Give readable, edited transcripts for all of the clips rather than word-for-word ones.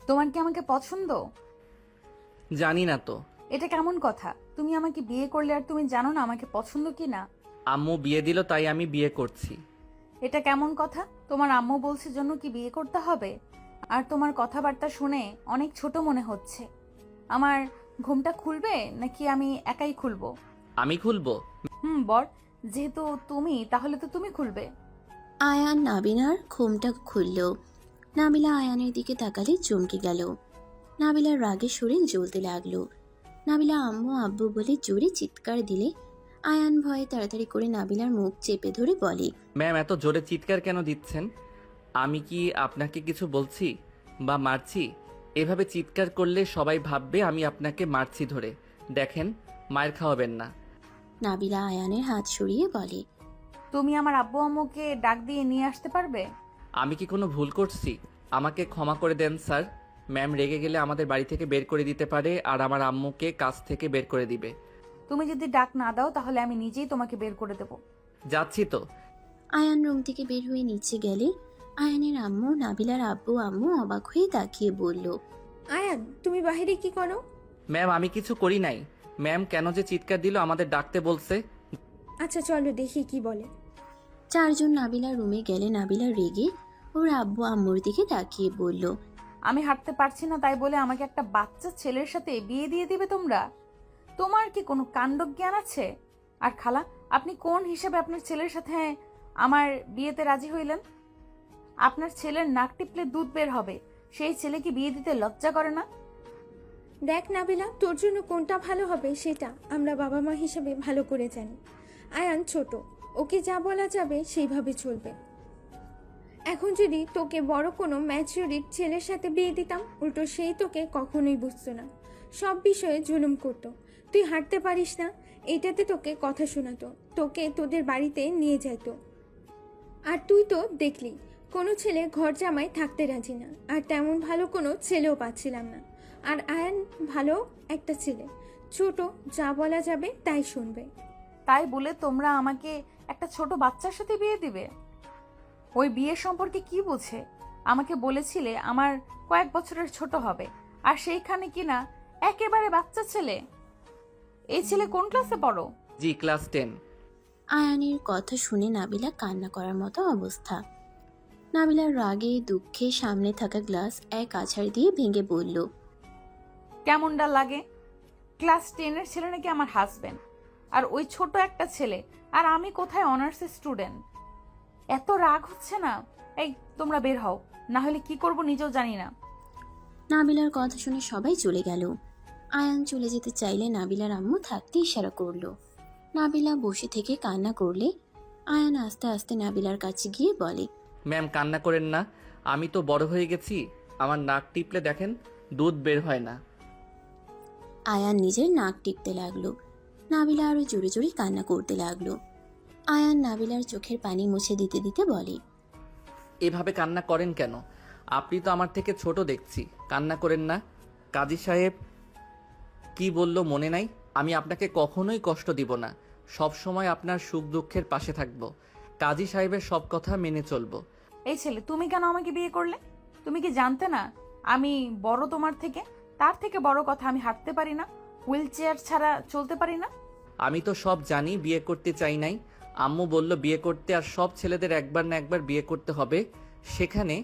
তোমার কি আমাকে পছন্দ? জানি না তো। এটা কেমন কথা? তুমি আমাকে বিয়ে করলে আর তুমি জানো না আমাকে পছন্দ কি না? আম্মু বিয়ে দিল তাই আমি বিয়ে করছি। এটা কেমন কথা? তোমার আম্মু বলছে জন্য কি বিয়ে করতে হবে? আর তোমার কথাবার্তা শুনে অনেক ছোট মনে হচ্ছে। আমার ঘুমটা খুলবে নাকি আমি একাই খুলবো? আমি খুলবো। বর, যেহেতু তুমি, তাহলে তো তুমি খুলবে। আয়ান নাবিলার ঘুমটা খুলল। নাবিলা আয়ানের দিকে তাকালে চমকে গেল। নাবিলার রাগে শরীর জ্বলতে লাগলো। নাবিলা আম্মু আব্বু বলে জোরে চিৎকার দিলে আয়ান ভয়ে তাড়াতাড়ি করে নাবিলার মুখ চেপে ধরে বলে, ম্যাম এত জোরে চিৎকার কেন দিচ্ছেন? আমি কি আপনাকে কিছু বলছি বা মারছি? এভাবে চিৎকার করলে সবাই ভাববে আমি আপনাকে মারছি ধরে। দেখেন, মায়ের খাওয়াবেন না। নাবিলা আয়ানের হাত সরিয়ে বলে, তুমি আমার আব্বু আম্মুকে ডাক দিয়ে নিয়ে আসতে পারবে? আমি কি কোনো ভুল করছি? আমাকে ক্ষমা করে দেন স্যার। ম্যাম রেগে গেলে আমাদের বাড়ি থেকে বের করে দিতে পারে আর আমার আম্মুকে কাজ থেকে বের করে দিবে। তুমি যদি ডাক না দাও তাহলে আমি নিজেই তোমাকে বের করে দেব। যাচ্ছি তো। আয়ান রুম থেকে বের হয়ে নিচে গেলে আয়ানের আম্মু নাবিলার আব্বু আম্মু অবাক হয়ে তাকিয়ে বলল, আয়ান, তুমি বাহিরে কি করো? ম্যাম আমি কিছু করি নাই। ম্যাম কেন যে চিৎকার দিল আমাদের ডাকতে বলছে। আচ্ছা চলো দেখি কি বলে। চারজন নাবিলার রুমে গেলে নাবিলা রেগে ওর আব্বু আম্মুর দিকে তাকিয়ে বলল, আমি হাঁটতে পারছি না তাই বলে আমাকে একটা বাচ্চা ছেলের সাথে বিয়ে দিয়ে দিবে তোমরা? তোমার কি কোনো কাণ্ডজ্ঞান আছে? আর খালা, আপনি কোন হিসেবে আপনার ছেলের সাথে আমার বিয়েতে রাজি হইলেন? আপনার ছেলের নাক টিপলে দুধ বের হবে, সেই ছেলেকে বিয়ে দিতে লজ্জা করে না? দেখ নাবিলা, তোর জন্য কোনটা ভালো হবে সেটা আমরা বাবা মা হিসেবে ভালো করে জানি। আয়ান ছোট, ওকে যা বলা যাবে সেইভাবে চলবে। এখন যদি তোকে বড় কোনো ম্যাচিউরিট ছেলের সাথে বিয়ে দিতাম, উল্টো সেই তোকে কখনোই বুঝতো না, সব বিষয়ে জুলুম করতো। তুই হাঁটতে পারিস না, এইটাতে তোকে কথা শোনাতো, তোকে তোদের বাড়িতে নিয়ে যাইতো। আর তুই তো দেখলি কোনো ছেলে ঘর জামাই থাকতে রাজি না, আর তেমন ভালো কোনো ছেলেও পাচ্ছিলাম না। আর আয়ান ভালো একটা ছেলে, ছোট, যা বলা যাবে তাই শুনবে। তাই বলে তোমরা আমাকে একটা ছোট বাচ্চার সাথে বিয়ে দিবে? ওই বিয়ের সম্পর্কে কি বোঝে? আমাকে বলেছিলে আমার কয়েক বছরের ছোট হবে, আর সেইখানে কিনা একেবারে বাচ্চা ছেলে। এই ছেলে কোন ক্লাসে পড়ো? জি ক্লাস 10। আয়ানের কথা শুনে নাবিলা কান্না করার মতো অবস্থা। নাবিলার রাগে দুঃখে সামনে থাকা গ্লাস এক আছাড় দিয়ে ভেঙে বলল, কেমনটা লাগে? ক্লাস 10-এর ছেলে নাকি আমার হাজবেন্ড, আর ওই ছোট একটা ছেলে, আর আমি কোথায় অনার্সের স্টুডেন্ট। এত রাগ হচ্ছে না? এই তোমরা বের হও, না হলে কি করব নিজেও জানি না। নাবিলার কথা শুনে সবাই চলে গেল। আয়ান চলে যেতে চাইলে নাবিলার আম্মু থাকতে ইশারা করলো। নাবিলা বসে থেকে কান্না করলে আয়ান আস্তে আস্তে নাবিলার কাছে গিয়ে বলে, ম্যাম কান্না করেন না। আমি তো বড় হয়ে গেছি। আমার নাক টিপলে দেখেন দুধ বের হয় না। আয়ান নিজের নাক টিপতে লাগলো। নাবিলা আরো জোরে জোরে কান্না করতে লাগলো। আয়ান নাবিলার চোখের পানি মুছে দিতে দিতে বলে, এভাবে কান্না করেন কেন? আপনি তো আমার থেকে ছোট দেখছি। কান্না করেন না। কাজী সাহেব কি বলল মনে নাই? আমি আপনাকে কখনোই কষ্ট দিব না। সব সময় আপনার সুখ দুঃখের পাশে থাকব। কাজী সাহেবের সব কথা মেনে চলবো। এই ছেলে, তুমি কেন আমাকে বিয়ে করলে? তুমি কি জানতে না আমি বড় তোমার থেকে? তার থেকে বড় কথা, আমি হাঁটতে পারি না, হুইল চেয়ার ছাড়া চলতে পারি না। আমি তো সব জানি, বিয়ে করতে চাই নাই। আম্মু বলল বিয়ে করতে, আর সব ছেলেদের একবার না একবার বিয়ে করতে হবে। সেখানে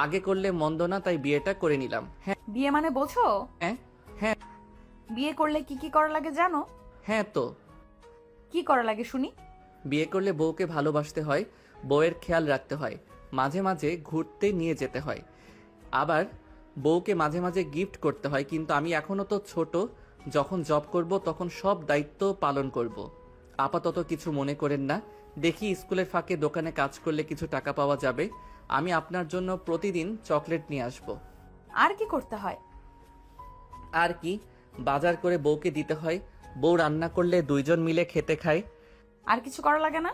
আগে করলে মন্দ না, তাই বিয়েটা করে নিলাম। হ্যাঁ বিয়ে মানে বোঝো? হ্যাঁ হ্যাঁ। বিয়ে করলে কি কি করা লাগে জানো? হ্যাঁ তো। কি করা লাগে শুনি? বিয়ে করলে বউকে ভালোবাসতে হয়, বউয়ের খেয়াল রাখতে হয়, মাঝে মাঝে ঘুরতে নিয়ে যেতে হয়, আবার বউকে মাঝে মাঝে গিফট করতে হয়। কিন্তু আমি এখনো তো ছোট, যখন জব করব তখন সব দায়িত্ব পালন করব। আপাতত কিছু মনে করেন না। দেখি স্কুলের ফাঁকে দোকানে কাজ করলে কিছু টাকা পাওয়া যাবে। আমি আপনার জন্য প্রতিদিন চকলেট নিয়ে আসব। আর কি করতে হয়? আর কি, বাজার করে বউকে দিতে হয়। বউ রান্না করলে দুইজন মিলে খেতে খায়। আর কিছু করা লাগে না?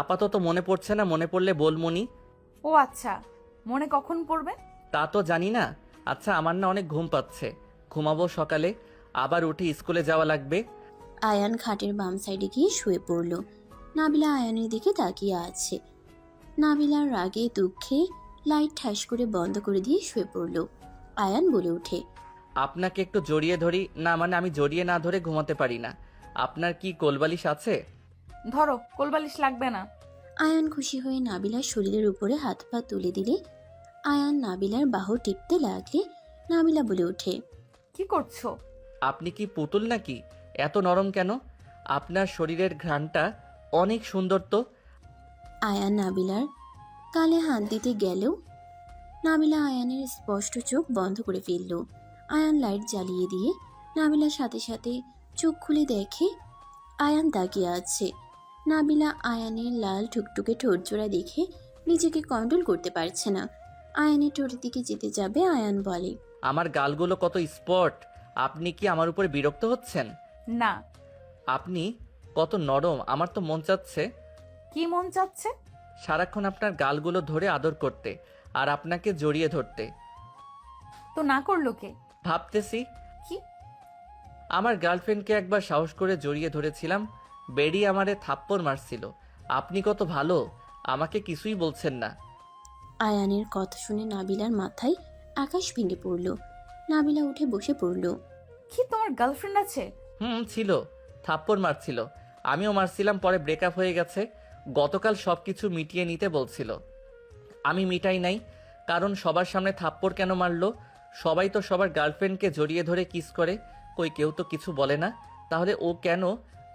আপাতত মনে পড়ছে না, মনে পড়লে বলমনি। ও আচ্ছা, মনে কখন পড়বে? তা তো জানি না। আচ্ছা আমার না অনেক ঘুম পাচ্ছে, ঘুমাবো, সকালে আবার উঠে স্কুলে যাওয়া লাগবে। আয়ান খাটের বাম সাইডে গিয়ে শুয়ে পড়ল। নাবিলা আয়ানের দিকে তাকিয়ে আছে। নাবিলার রাগে দুঃখে লাইট ঠাস করে বন্ধ করে দিয়ে শুয়ে পড়ল। আয়ান বলে ওঠে। আপনাকে একটু জড়িয়ে ধরি না, মানে আমি জড়িয়ে না ধরে ঘুমাতে পারি না। আপনার কি কোলবালিশ আছে? ধরো, কোলবালিশ লাগবে না। আয়ান খুশি হয়ে নাবিলার শরীরের উপরে হাত পা তুলে দিলে আয়ান নাবিলার বাহু টিপতে লাগলে নাবিলা বলে ওঠে। কি করছো? আপনি কি পুতুল নাকি? এত নরম কেন? আপনার শরীরের ঘ্রাণটা অনেক সুন্দর তো। আয়ান নাবিলার কালে হাত দিতে গেলেও নাবিলা আয়ানের স্পষ্ট চোখ বন্ধ করে ফেলল। আয়ান লাইট জ্বালিয়ে দিয়ে নাবিলার সাথে সাথে চোখ খুলে দেখে আয়ান তাকিয়ে আছে। নাবিলা আয়ানের লাল টুকটুকে ঠোঁটজোড়া দেখে নিজেকে কন্ট্রোল করতে পারছে না। আয়ানের ঠোঁটের দিকে যেতে যাবে আয়ান বলে। আমার গালগুলো কত স্পট! আপনি কি আমার উপরে বিরক্ত হচ্ছেন? না। আপনি কত নরম, আমার তো মন চাচ্ছে কি মন চাচ্ছে? সারাক্ষণ আপনার গালগুলো ধরে আদর করতে আর আপনাকে জড়িয়ে ধরতে। তো না করলো কে? ভাবতেছি কি? আমার গার্লফ্রেন্ডকে একবার সাহস করে জড়িয়ে ধরেছিলাম, বেরিয়ে আমারে থাপ্পড় মারছিল। আপনি কত ভালো, আমাকে কিছুই বলছেন না। আয়ানের কথা শুনে নাবিলার মাথায় আকাশ ভেঙে পড়ল। নাবিলা উঠে বসে পড়ল। কি, তোমার গার্লফ্রেন্ড আছে? ছিল, থাপ্পড় মারছিল, আমিও মারছিলাম, পরে ব্রেকআপ হয়ে গেছে। গতকাল সবকিছু মিটিয়ে নিতে বলছিল, আমি মিটাই নাই। কারণ সবার সামনে থাপ্পড় কেন মারলো? সবাই তো সবার গার্লফ্রেন্ডকে জড়িয়ে ধরে কিস করে, কই কেউ তো কিছু বলে না। তাহলে ও কেন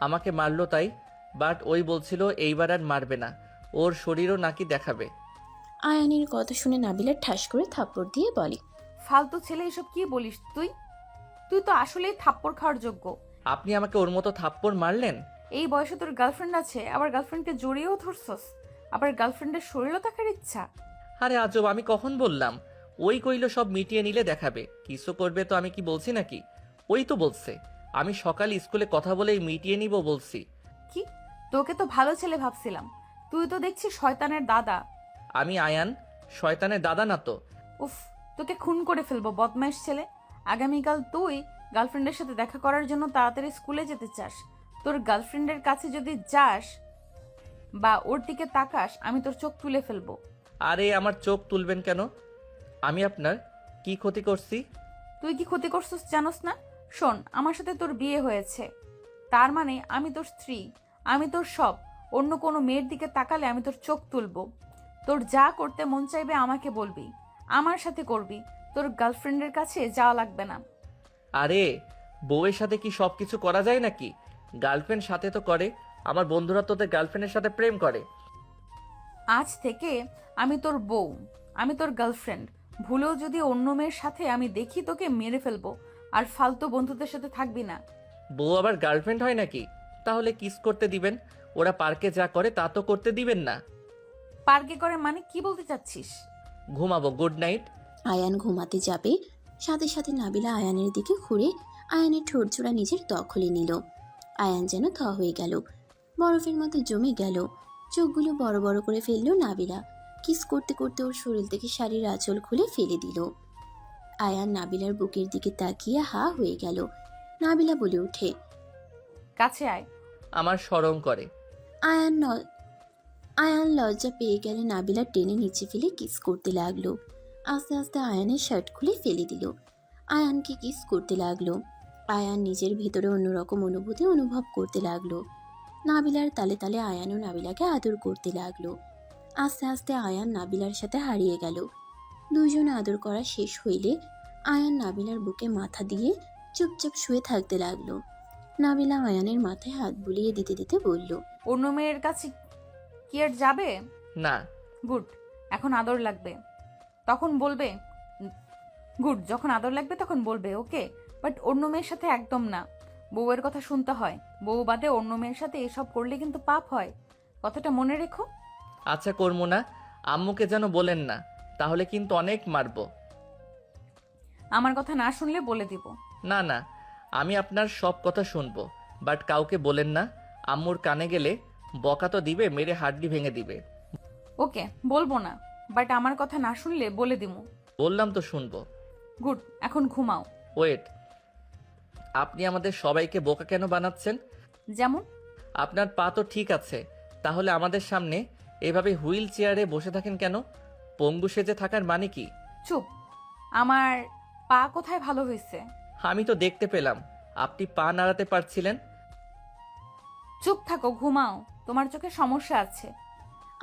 আমাকে মারলো তাই? বাট ওই বলছিল এইবার আর মারবে না, ওর শরীরও নাকি দেখাবে। আয়ানের কথা শুনে নাবিলা ঠাস করে থাপ্পড় দিয়ে বলে। ফালতু ছেলে, এসব কি বলিস তুই? তুই তো আসলেই থাপ্পড় খাওয়ার যোগ্য। আপনি আমাকে ওর মতো থাপ্পড় মারলেন? এই বয়সে তোর গার্লফ্রেন্ড আছে, আবার গার্লফ্রেন্ডকে জড়িয়েও ধরছস, আবার গার্লফ্রেন্ডের শরীরও দেখার ইচ্ছা। আরে আজব, আমি কখন বললাম? ওই কইলো সব মিটিয়ে নিলে দেখাবে, কিছু করবে তো আমি কি বলছি নাকি? ওই তো বলছে আমি সকালে স্কুলে কথা বলেই মিটিয়ে নিব বলছি। কি? তোকে তো ভালো ছেলে ভাবছিলাম, তুই তো দেখছি শয়তানের দাদা। আমি আয়ান শয়তানের দাদা না তো। উফ, তোকে খুন করে ফেলবো বদমাইশ ছেলে। আগামীকাল তুই গার্লফ্রেন্ডের সাথে দেখা করার জন্য তাড়াতাড়ি স্কুলে যেতে চাস, তোর গার্লফ্রেন্ডের কাছে যদি যাস বা ওর দিকে তাকাস, আমি তোর চোখ তুলে ফেলবো। আরে আমার চোখ তুলবেন কেন? আমি আপনার কি ক্ষতি করছি? তুই কি ক্ষতি করছিস জানোস না? শোন, আমার সাথে তোর বিয়ে হয়েছে, তার মানে আমি তোর স্ত্রী, আমি তোর সব। অন্য কোনো মেয়ের দিকে তাকালে আমি তোর চোখ তুলবো। তোর যা করতে মন চাইবে আমাকে বলবি, আমার সাথে করবি, তোর গার্লফ্রেন্ডের কাছে যাওয়া লাগবে না। আরে বউয়ের সাথে কি সব কিছু করা যায় নাকি? গার্লফ্রেন্ড সাথে তো করে, আমার বন্ধুরা তোদের গার্লফ্রেন্ডের সাথে প্রেম করে। আজ থেকে আমি তোর বউ, আমি তোর গার্লফ্রেন্ড। ভুলেও যদি অন্য মেয়ের সাথে আমি দেখি, তোকে মেরে ফেলবো। আর ফালতু বন্ধুদের সাথে থাকবি না। বউ আবার গার্লফ্রেন্ড হয় নাকি? তাহলে কিস করতে দিবেন? ওরা পার্কে যা করে তা তো করতে দিবেন না। পার্কে করে মানে কি বলতে চাচ্ছিস? ঘুমাবো, গুড নাইট। আয়ান ঘুমাতে যাবে, সাথে সাথে নাবিলা আয়ানের দিকে ঘুরে আয়ানের ঠোঁটজোড়া নিজের দখলে নিল। আয়ান যেন থ হয়ে গেল, বরফের মতো জমে গেল। চোখগুলো বড় বড় করে ফেলল নাবিলা। কিস করতে করতে ওর শরীর থেকে শাড়ির আঁচল খুলে ফেলে দিল। আয়ান নাবিলার বুকের দিকে তাকিয়ে হা হয়ে গেল। নাবিলা বলে ওঠে। কাছে আয়। আমার শরম করে। আয়ান লজ্জা পেয়ে গেলে নাবিলা টেনে নিচে ফেলে কিস করতে লাগলো। আস্তে আস্তে আয়ানের শার্ট খুলে ফেলে দিল। আয়ানকে কিস করতে লাগলো। আয়ান নিজের ভিতরে অন্যরকম অনুভূতি অনুভব করতে লাগলো। নাবিলার তালে তালে আয়ানও নাবিলাকে আদর করতে লাগলো। আস্তে আস্তে আয়ান নাবিলার সাথে হারিয়ে গেল। দুইজন আদর করা শেষ হইলে আয়ান নাবিলার বুকে মাথা দিয়ে চুপচাপ শুয়ে থাকতে লাগলো। নাবিলা আয়ানের মাথায় হাত বুলিয়ে দিতে দিতে বলল। অন্য মেয়ের কাছে কি আর যাবে? না। গুড, এখন আদর লাগবে তখন বলবে। গুড, যখন আদর লাগবে তখন বলবে, ওকে? বাট অন্য মেয়ের সাথে একদম না। বউয়ের কথা শুনতে হয়, বউ বাদে অন্য মেয়ের সাথে এসব করলে কিন্তু পাপ হয়, কথাটা মনে রেখো। আচ্ছা করবো না, আম্মুকে যেন বলেন না, তাহলে কিন্তু অনেক মারবো। আমার কথা না শুনলে বলে দিব। না না, আমি আপনার সব কথা শুনবো, বাট কাউকে বলেন না। আম্মুর কানে গেলে বকা তো দিবে, মেরে হাড্ডি ভেঙে দিবে। ওকে, বলবো না, বাট আমার কথা না শুনলে বলে দিমু। বললাম তো শুনবো। গুড, এখন ঘুমাও। ওয়েট, আপনি আমাদের সবাইকে বোকা কেন বানাচ্ছেন? যেমন? আপনার পা তো ঠিক আছে, তাহলে আমাদের সামনে এভাবে হুইল চেয়ারে বসে থাকেন কেন? পঙ্গু সেজে থাকার মানে কি? চুপ। আমার পা কোথায় ভালো হয়েছে? আমি তো দেখতে পেলাম আপনি পা নাড়াতে পারছিলেন। চুপ থাকো, ঘুমাও, তোমার চোখে সমস্যা আছে।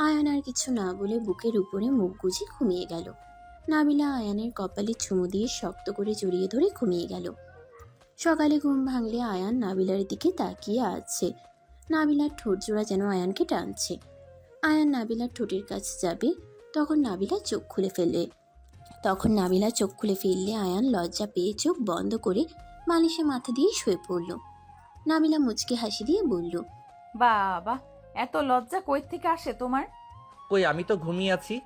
আয়ান আর কিছু না বলে বুকের উপরে মুখ গুজে ঘুমিয়ে গেল। নাবিলা আয়ানের কপালে চুমু দিয়ে শক্ত করে জড়িয়ে ধরে ঘুমিয়ে গেল। সকালে ঘুম ভাঙলে আয়ান নাবিলার দিকে তাকিয়ে আছে। নাবিলার ঠোঁট জোড়া যেন আয়ানকে টানছে। আয়ান নাবিলার ঠোঁটের কাছে যাবে, তখন নাবিলা চোখ খুলে ফেললে আয়ান লজ্জা পেয়ে চোখ বন্ধ করে বালিশে মাথা দিয়ে শুয়ে পড়ল। নাবিলা মুচকে হাসি দিয়ে বলল, বাবা, এত লজ্জা কই থেকে আসে তোমার? কই, আমি তো ঘুমিয়ে আছি।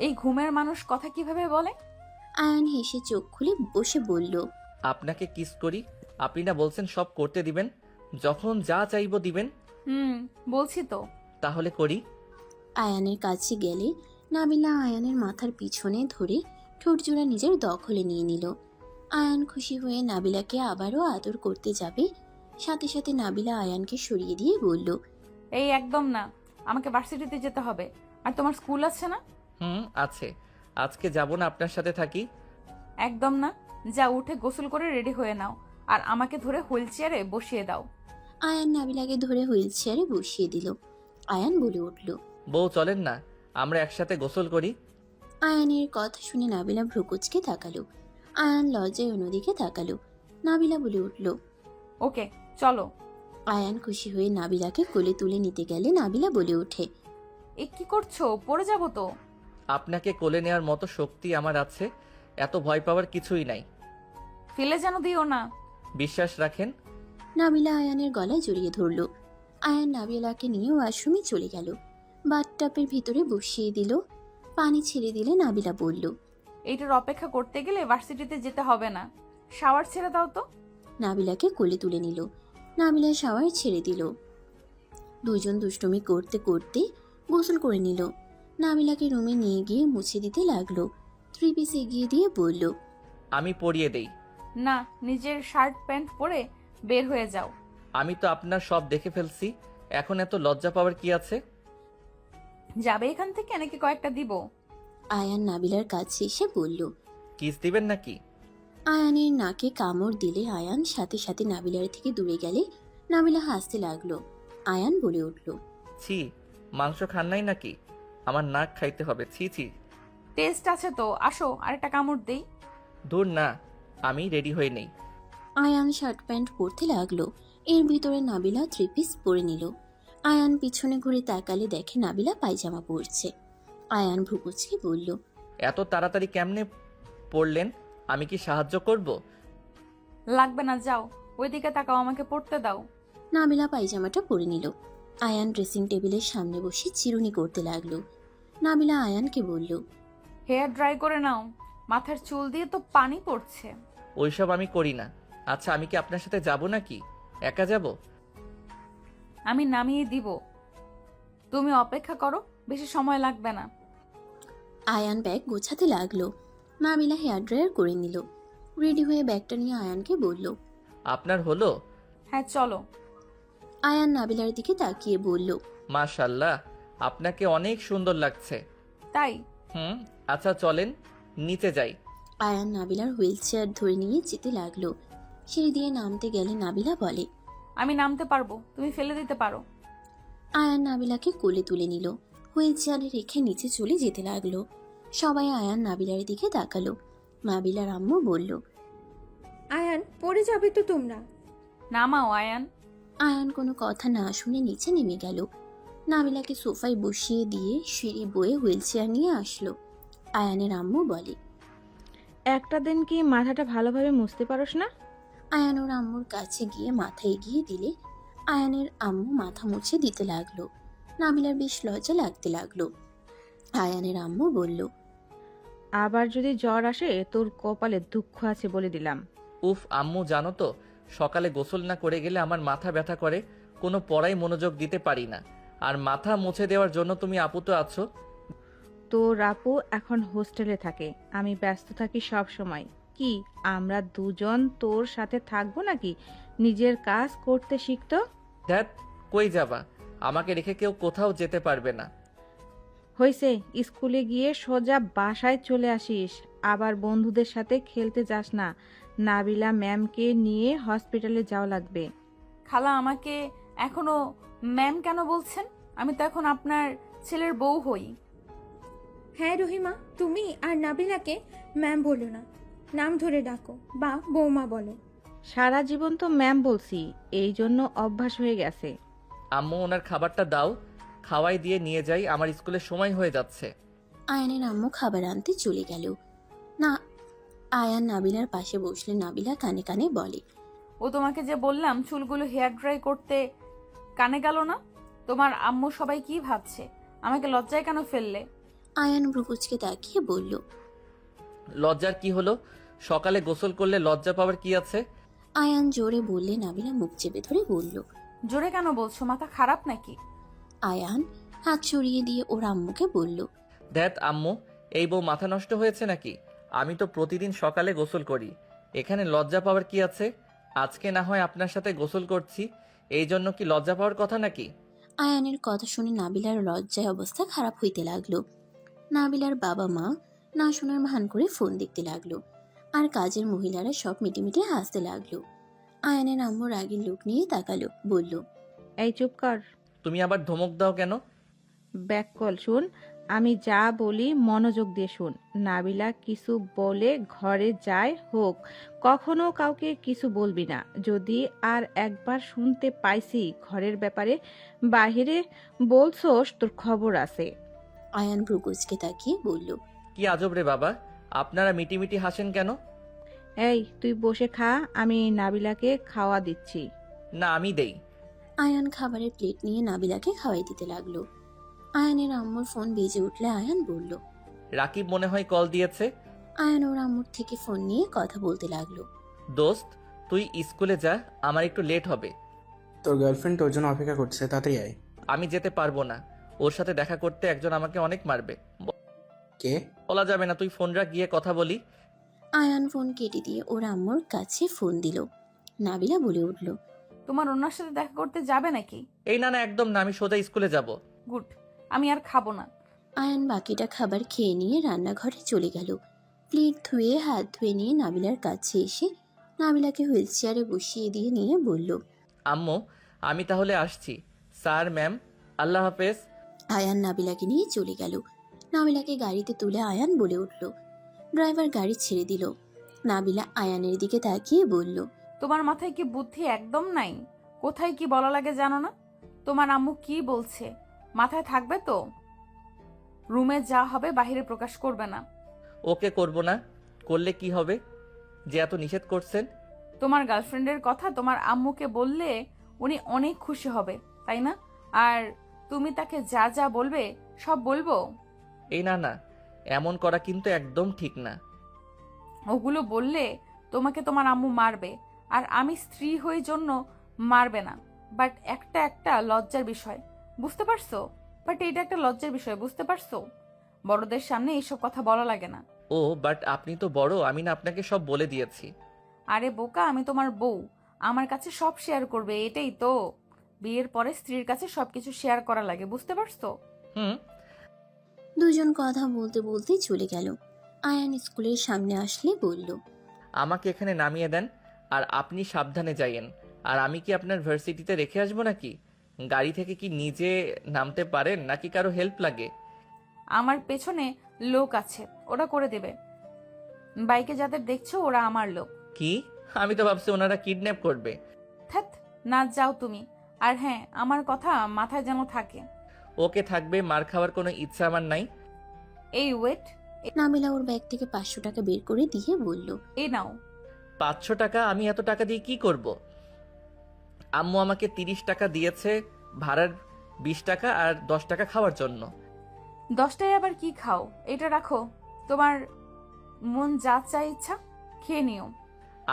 এই ঘুমের মানুষ কথা কিভাবে বলে? আয়ান হেসে চোখ খুলে বসে বলল, আপনাকে কিস করি, আপনি না বলছেন সব করতে দিবেন, যখন যা চাইবো দিবেন। বলছি তো। তাহলে করি। আয়ানের কাছে গেলে নাবিলা আয়ানের মাথার পিছনে ধরে ঠোঁট জোড়া নিজের দখলে নিয়ে নিল। আয়ান খুশি হয়ে নাবিলাকে আবারও আদর করতে যাবে, সাথে সাথে নাবিলা আয়ানকে সরিয়ে দিয়ে বলল, এই একদম না, আমাকে ভার্সিটিতে যেতে হবে। আর তোমার স্কুল আছে না? আছে। আজকে যাব না, আপনার সাথে থাকি। একদম না, যা উঠে গোসল করে রেডি হয়ে নাও, আর আমাকে ধরে হুইল চেয়ারে বসিয়ে দাও। আয়ান নাবিলাকে ধরে হুইল চেয়ারে বসিয়ে দিল। আয়ান বলে উঠল, বউ চলেন না, আমরা একসাথে গোসল করি। আয়ানের কথা শুনে নাবিলা ভ্রুকুচকে তাকালো। আয়ান লজ্জায় অন্যদিকে তাকালো। নাবিলা বলে উঠল, ওকে, চলো। আয়ান খুশি হয়ে নাবিলাকে কোলে তুলে নিতে গেলে নাবিলা বলে ওঠে, এ কি করছো? পড়ে যাবো তো। আপনাকে কোলে নেওয়ার মতো শক্তি আমার আছে, এত ভয় পাওয়ার কিছুই নাই। ফেলে যেন দিও না। বিশ্বাস রাখেন। নাবিলা আয়ানের গলায় জড়িয়ে ধরল। আয়ান নাবিলাকে নিয়ে ওয়াশরুমে চলে গেল। বাথটাবের ভিতরে বসিয়ে দিল। পানি ছেড়ে দিলে নাবিলা বলল, এইটার অপেক্ষা করতে গেলে ভার্সিটিতে যেতে হবে না। শাওয়ার ছেড়ে দাও তো। নাবিলাকে কোলে তুলে নিল। নাবিলা শাওয়ার ছেড়ে দিল। দুইজন দুষ্টুমি করতে করতে গোসল করে নিল। নাবিলাকে রুমে নিয়ে গিয়ে মুছে দিতে লাগলো। 3 পিস এগিয়ে দিয়ে বলল, আমি পরিয়ে দেই। না, নিজের শার্ট প্যান্ট পরে বের হয়ে যাও। আমি তো আপনার সব দেখে ফেলছি, এখন এত লজ্জা পাওয়ার কি আছে? যাবে এখান থেকে নাকি কয়েকটা দিব? আয়ান নাবিলার কাছে এসে বলল। কিস দিবেন নাকি? আয়ানের নাকে কামড় দিলে আয়ান সাথে সাথে নাবিলার থেকে দূরে গেলে নাবিলা হাসতে লাগলো। আয়ান বলে উঠল, ছি, মাংস খান নাই নাকি? আমার নাক খাইতে হবে, ছি ছি। টেস্ট আছে তো, আসো আরেকটা কামড় দেই। দূর না, আমি রেডি হয়ে নেই। আয়ান শার্ট প্যান্ট পরতে লাগলো। এর ভিতরে নাবিলা 3 পিস পরে নিল। আয়ান পিছনে ঘুরে তাকালে দেখে নাবিলা পায়জামা পরছে। আয়ান ভ্রুকুচকে বলল, এত তাড়াতাড়ি কেমনে পড়লেন? আমি কি সাহায্য করব? লাগবে না, যাও ওইদিকে তাকাও, আমাকে পড়তে দাও। নাবিলা পায়জামাটা পরে নিল। আয়ান ড্রেসিং টেবিলের সামনে বসে চিরুনি করতে লাগলো। নাবিলা আয়ানকে বলল, হেয়ার ড্রাই করে নাও, মাথার চুল দিয়ে তো পানি পড়ছে। ওইসব আমি করি না। আচ্ছা, আমি কি আপনার সাথে যাব নাকি? একা যাব? আমি নামিয়ে দিব, তুমি অপেক্ষা করো, বেশি সময় লাগবে না। আয়ান ব্যাগ গোছাতে লাগলো। নাবিলা হেয়ার ড্রায়ার করে নিল। রেডি হয়ে ব্যাগটা নিয়ে আয়ানকে বলল, আপনার হলো? হ্যাঁ চলো। আয়ান নাবিলার দিকে তাকিয়ে বলল, মাশাল্লাহ, আপনাকে অনেক সুন্দর লাগছে। তাই? আচ্ছা চলেন, নিচে যাই। আয়ান নাবিলার হুইল চেয়ার ধরে নিয়ে যেতে লাগলো। সিঁড়ি দিয়ে নামতে গেলে নাবিলা বলে, আমি নামতে পারবো, তুমি ফেলে দিতে পারো। আয়ান নাবিলাকে কোলে তুলে নিল। হুইল চেয়ারে রেখে নিচে চলে যেতে লাগলো। সবাই আয়ান নাবিলার দিকে তাকালো। নাবিলার আম্মু বলল, আয়ান, পড়ে যাবে তো তোমরা। নামাও আয়ান। আয়ান কোনো কথা না শুনে নিচে নেমে গেল। নাবিলাকে সোফায় বসিয়ে দিয়ে সিঁড়ি বয়ে হুইল চেয়ার নিয়ে আসলো। আয়ানের আম্মু বলে, একটা দিন কি মাথাটা ভালোভাবে মুছতে পারোস না? আয়ান ওর আম্মুর কাছে গিয়ে মাথা এগিয়ে দিলে আয়ানের আম্মু মাথা মুছে দিতে লাগলো। নাবিলার বেশ লজ্জা লাগতে লাগলো। আয়ানের আম্মু বলল, আবার যদি জ্বর আসে তোর কপালে দুঃখ আছে বলে দিলাম। উফ আম্মু, জানো তো সকালে গোসল না করে গেলে আমার মাথা ব্যথা করে, কোনো পড়াই মনোযোগ দিতে পারি না। আর মাথা মুছে দেওয়ার জন্য তুমি আপু তো আছো। তোর আপু এখন হোস্টেলে থাকে, আমি ব্যস্ত থাকি সব সময়। কি আমরা দুজন তোর সাথে থাকবো নাকি? নিজের কাজ করতে শিখতো। ধ্যাত, কই যাবা? আমাকে রেখে কেউ কোথাও যেতে পারবে না। হয়েছে, স্কুলে গিয়ে সোজা বাসায় চলে আসিস, আবার বন্ধুদের সাথে খেলতে যাস না। নাবিলা ম্যামকে নিয়ে হসপিটালে যাওয়া লাগবে। খালা আমাকে এখনো ম্যাম কেন বলছেন? আমি তো এখন আপনার ছেলের বউ হই। হ্যাঁ রহিমা, তুমি আর নাবিলাকে ম্যাম বলো না, নাম ধরে ডাকো বা বৌমা বলো। সারা জীবন তো ম্যাম বলছি, এই জন্য অভ্যাস হয়ে গেছে। আম্মু ওনার খাবারটা দাও, খাওয়াই দিয়ে নিয়ে যাই, আমার স্কুলের সময় হয়ে যাচ্ছে। আয়ানের আম্মু খাবার আনতে চলে গেল। না, আয়ান নাবিলার পাশে বসলে নাবিলা কানে কানে বলে, ও তোমাকে যে বললাম চুলগুলো হেয়ার ড্রাই করতে, কানে গেল না? তোমার আম্মু সবাই কি ভাবছে? আমাকে লজ্জায় কেন ফেললে? আয়ান ভ্রুকুচকে তাকিয়ে বলল, লজ্জার কি হলো? সকালে গোসল করলে লজ্জা পাওয়ার কি আছে? আয়ান জোরে বললে নাবিলা মুখ চেপে ধরে বলল। জোরে কেন বলছো? মাথা খারাপ নাকি? আয়ান হাত সরিয়ে দিয়ে ওর আম্মুকে বলল, ধ্যাত আম্মু, এই বউ মাথা নষ্ট হয়েছে নাকি? আমি তো প্রতিদিন সকালে গোসল করি, এখানে লজ্জা পাওয়ার কি আছে? আজকে না হয় আপনার সাথে গোসল করছি, এই জন্য কি লজ্জা পাওয়ার কথা নাকি? আয়ানের কথা শুনে নাবিলার লজ্জায় অবস্থা খারাপ হইতে লাগলো। নাবিলার বাবা মা না শোনার ভান করে ফোন দেখতে লাগলো, আর কাজের মহিলারা সব মিটিমিটি হাসতে লাগলো। আয়ানের আম্মু রাগের লোক নিয়ে তাকালো, বলল, এই চুপ কর, তুমি আবার ধমক দাও কেন? ব্যাক কল শুন, আমি যা বলি মনোযোগ দিয়ে শুন। নাবিলা কিছু বলে ঘরে যায় হোক, কখনো কাউকে কিছু বলবি না। যদি আর একবার শুনতে পাইছি ঘরের ব্যাপারে বাহিরে বলছোস, তোর খবর আছে। আয়ান ভ্রুকুচকে তাকিয়ে বলল, কি আজব রে বাবা, আপনারা মিটিমিটি হাসেন কেন? এই তুই বসে খা, আমি নাবিলাকে খাওয়া দিচ্ছি। না, আমি দেই। আয়ান খাবারের প্লেট নিয়ে নাবিলাকে খাওয়াই দিতে লাগলো। আয়ানের আম্মুর ফোন বেজে উঠলে আয়ান বলল। রাকিব মনে হয় কল দিয়েছে। আয়ান ওর আম্মুর থেকে ফোন নিয়ে কথা বলতে লাগলো। দোস্ত, তুই স্কুলে যা, আমার একটু লেট হবে। তোর গার্লফ্রেন্ড তোর জন্য অপেক্ষা করছে, তাড়াতাড়ি আয়। আমি যেতে পারবো না, ওর সাথে দেখা করতে একজন আমাকে অনেক মারবে। কে? বলা যাবে না, তুই ফোন রাখ, গিয়ে কথা বলি। আয়ান ফোন কেটে দিয়ে ওর আম্মুর কাছে ফোন দিল। নাবিলা বলে উঠল, তোমার ওনার সাথে দেখা করতে যাবে নাকি? এই না না, একদম না, আমি সোজা স্কুলে যাব। গুড, আমি আর খাবো না। আয়ান বাকিটা খাবার খেয়ে নিয়ে রান্নাঘরে চলে গেল। প্লেট ধুয়ে হাত ধুয়ে নিয়ে নাবিলার কাছে এসে নাবিলাকে হুইল চেয়ারে বসিয়ে দিয়ে নিয়ে বলল, আম্মু, আমি তাহলে আসছি। স্যার, ম্যাম, আল্লাহ হাফেজ। আয়ান নাবিলাকে নিয়ে চলে গেল। নাবিলাকে গাড়িতে তুলে আয়ান বলে উঠল। ড্রাইভার গাড়ি ছেড়ে দিল। নাবিলা আয়ানের দিকে তাকিয়ে বলল, তোমার মাথায় কি বুদ্ধি একদম নাই? কোথায় কি বলা লাগে জানো না? তোমার আম্মু কি বলছে মাথায় থাকবে তো? রুমে যা হবে বাইরে প্রকাশ করবে না। ওকে করব না, করলে কি হবে যে এত নিষেধ করছেন? তোমার গার্লফ্রেন্ডের কথা তোমার আম্মুকে বললে উনি অনেক খুশি হবে, তাই না? আর তুমি তাকে যা যা বলবে সব বলবো? এই না না, এমন করা কিন্তু একদম ঠিক না। ওগুলো বললে তোমাকে তোমার আম্মু মারবে, আর আমি স্ত্রী হয়ে জন্য মারবে না। বাট একটা একটা লজ্জার বিষয়, বুঝতে পারছো? বাট এটা একটা লজ্জার বিষয়, বুঝতে পারছো? বড়দের সামনে এইসব কথা বলা লাগে না। ও বাট আপনি তো বড়, আমি না আপনাকে সব বলে দিয়েছি। আরে বোকা, আমি তোমার বউ, আমার কাছে সব শেয়ার করবে, এটাই তো। বিয়ের পরে স্ত্রীর কাছে সবকিছু শেয়ার করা লাগে, বুঝতে পারছো? হুম। দুজন কথা বলতে বলতে চলে গেল। আয়ান স্কুলের সামনে আসলে বলল, আমাকে এখানে নামিয়ে দেন, আর আপনি সাবধানে যাইয়েন। আর আমি কি আপনার ভার্সিটিতে রেখে আসবো নাকি? গাড়ি থেকে কি নিজে নামতে পারেন নাকি কারো হেল্প লাগে? আমার পেছনে লোক আছে, ওরা করে দেবে। বাইকে যাদের দেখছো ওরা আমার লোক। কি? আমি তো ভাবছি ওনারা কিডন্যাপ করবে। থ্যাত, না যাও তুমি। আর হ্যাঁ, আমার কথা মাথায় যেন থাকে। ওকে, থাকবে, মার খাওয়ার কোনো ইচ্ছা আমার নাই। এই ওয়েট, নাবিলা ওর ব্যাগ থেকে 500 টাকা বের করে দিয়ে বলল, এই নাও। 500 টাকা? আমি এত টাকা দিয়ে কি করব? আম্মু আমাকে 30 টাকা দিয়েছে ভাড়ার, 20 টাকা আর 10 টাকা খাওয়ার জন্য। 10টায় আবার কি খাও? এটা রাখো, তোমার মন যা চাই ইচ্ছা খেয়ে নিও।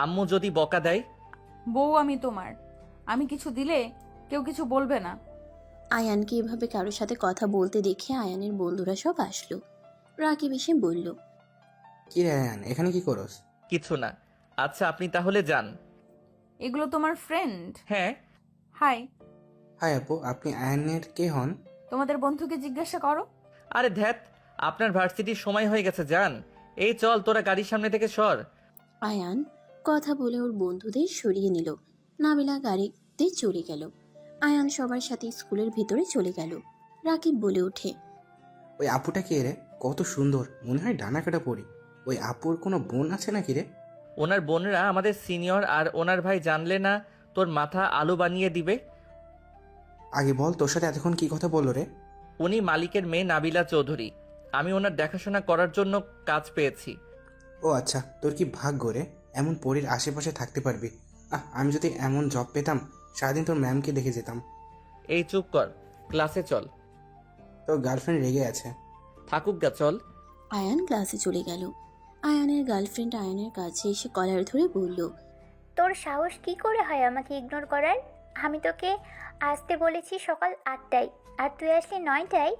আম্মু যদি বকা দেয়? বউ আমি তোমার, আমি কিছু দিলে কেউ কিছু বলবে না। আয়ানকে এভাবে কারোর সাথে কথা বলতে দেখে আয়ানের বন্ধুরা সব আসলো। রাকিব এসে বলল, কি রে আয়ান, এখানে কি করস? কিছু না। আচ্ছা, আপনি তাহলে যান। এগুলো তোমার ফ্রেন্ড? হ্যাঁ। হাই। হাই আপু, আপনি আয়ানের কে হন? তোমাদের বন্ধুকে জিজ্ঞাসা করো। আরে ধ্যাত, আপনার ভার্সিটির সময় হয়ে গেছে, যান। এই চল, তোরা গাড়ির সামনে থেকে সর। আয়ান কথা বলে ওর বন্ধুদের সরিয়ে নিল। নাবিলা গাড়িতে চলে গেল। আয়ান সবার সাথে স্কুলের ভিতরে চলে গেল। রাকিব বলে ওঠে, ওই আপুটা কে রে? কত সুন্দর, মনে হয় ডানা কাটা পড়ি। ওই আপুর কোনো বোন আছে নাকি রে? ওনার বোনরা আমাদের সিনিয়র, আর ওনার ভাই জানলে না তোর মাথা আলু বানিয়ে দিবে। আগে বল, তোর সাথে এতক্ষণ কি কথা বললো রে? উনি মালিকের মেয়ে নাবিলা চৌধুরী। আমি ওনার দেখাশোনা করার জন্য কাজ পেয়েছি। ও আচ্ছা, তোর কি ভাগ্য রে, এমন পরীর আশেপাশে থাকতে পারবি। আমি যদি এমন জব পেতাম, সারাদিন তোর ম্যামকে দেখে যেতাম। এই চুপ কর, ক্লাসে চল। তোর গার্লফ্রেন্ড রেগে আছে। থাকুক গা, চল। আয়ান ক্লাসে চলে গেল। আয়ানের গার্লফ্রেন্ড আয়ানের কাছে এসে কলার ধরে বলল, তোর সাহস কি করে হয় আমাকে ইগনোর করার? আমি তোকে আসতে বলেছি সকাল 8টায়, আর তুই আসলি 9টায়।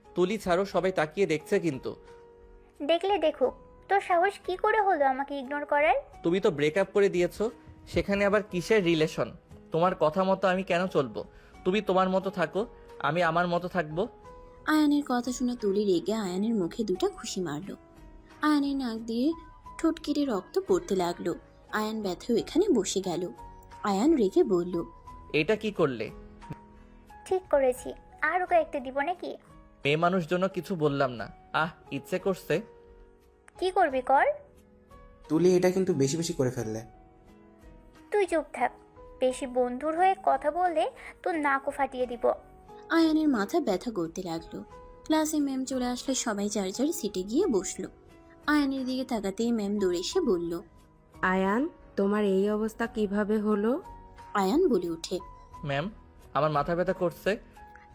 তুলি ছাড়ো, সবাই তাকিয়ে দেখছে কিন্তু। দেখলে দেখুক, তোর সাহস কি করে হলো আমাকে ইগনোর করার? তুমি তো ব্রেকআপ করে দিয়েছো, সেখানে আবার কিসের রিলেশন? তোমার কথা মতো আমি কেন চলবো? তুমি তোমার মতো থাকো, আমি আমার মতো থাকবো। আয়ানের কথা শুনে তুলি রেগে আয়ানের মুখে দুটো খুশি মারল। আয়ানের নাক দিয়ে ঠোঁট কেটে রক্ত পড়তে লাগলো। আয়ান ব্যথাও এখানে বসে গেল। আয়ান রেগে বলল, এটা কি করলে? ঠিক করেছি, আর ওকে একটা দিব নাকি? মেয়ে মানুষ জন্য কিছু বললাম না। ইচ্ছে করছে। কি করবি কর। তুলি এটা কিন্তু বেশি বেশি করে ফেললে। তুই চুপ থাক, বেশি বন্ধুর হয়ে কথা বললে তোর নাকও ফাটিয়ে দিব। আয়ানের মাথা ব্যথা করতে লাগলো। ক্লাসে ম্যাম চলে আসলে সবাই যার যার সিটে গিয়ে বসলো। আয়ানের দিকে তাকাতেই ম্যাম দৌড়ে এসে বলল, আয়ান, তোমার এই অবস্থা কিভাবে হলো? আয়ান বলে ওঠে। ম্যাম, আমার মাথা ব্যথা করছে।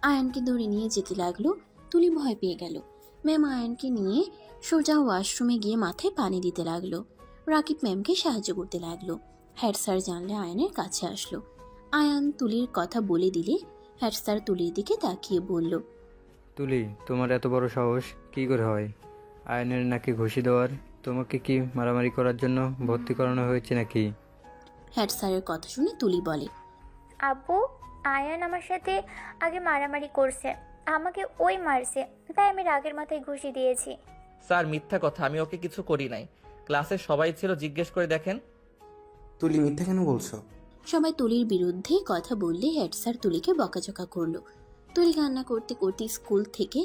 আয়ানকে ধরে নিয়ে যেতে লাগলো। তুলি ভয় পেয়ে গেল। ম্যাম আয়ানকে নিয়ে সোজা ওয়াশরুমে গিয়ে মাথায় পানি দিতে লাগলো। রাকিব ম্যামকে সাহায্য করতে লাগলো। হেড স্যার জানলে আয়ানের কাছে আসলো। আয়ান তুলির কথা বলে দিলে হেড স্যার তুলির দিকে তাকিয়ে বলল, তুলি, তোমার এত বড় সাহস কি করে হয়? আয়নের নাকি ঘুষি দেওয়ার? তোমাকে কি মারামারি করার জন্য ভর্তি করানো হয়েছে নাকি? হেড স্যারের কথা শুনে তুলি বলে, আব্বু, আয়ান আমার সাথে আগে মারামারি করছে, আমাকে ওই মারছে, তাই আমি রাগের মাথায় ঘুষি দিয়েছি। স্যার, মিথ্যা কথা, আমি ওকে কিছু করি নাই। ক্লাসে সবাই ছিল, জিজ্ঞেস করে দেখেন। তুলি মিথ্যা কেন বলছো? সবাই তুলির বিরুদ্ধে কথা বললে হেড স্যার তুলিকে বকাঝকা করলো। তুলি কান্না করতে করতে স্কুল থেকে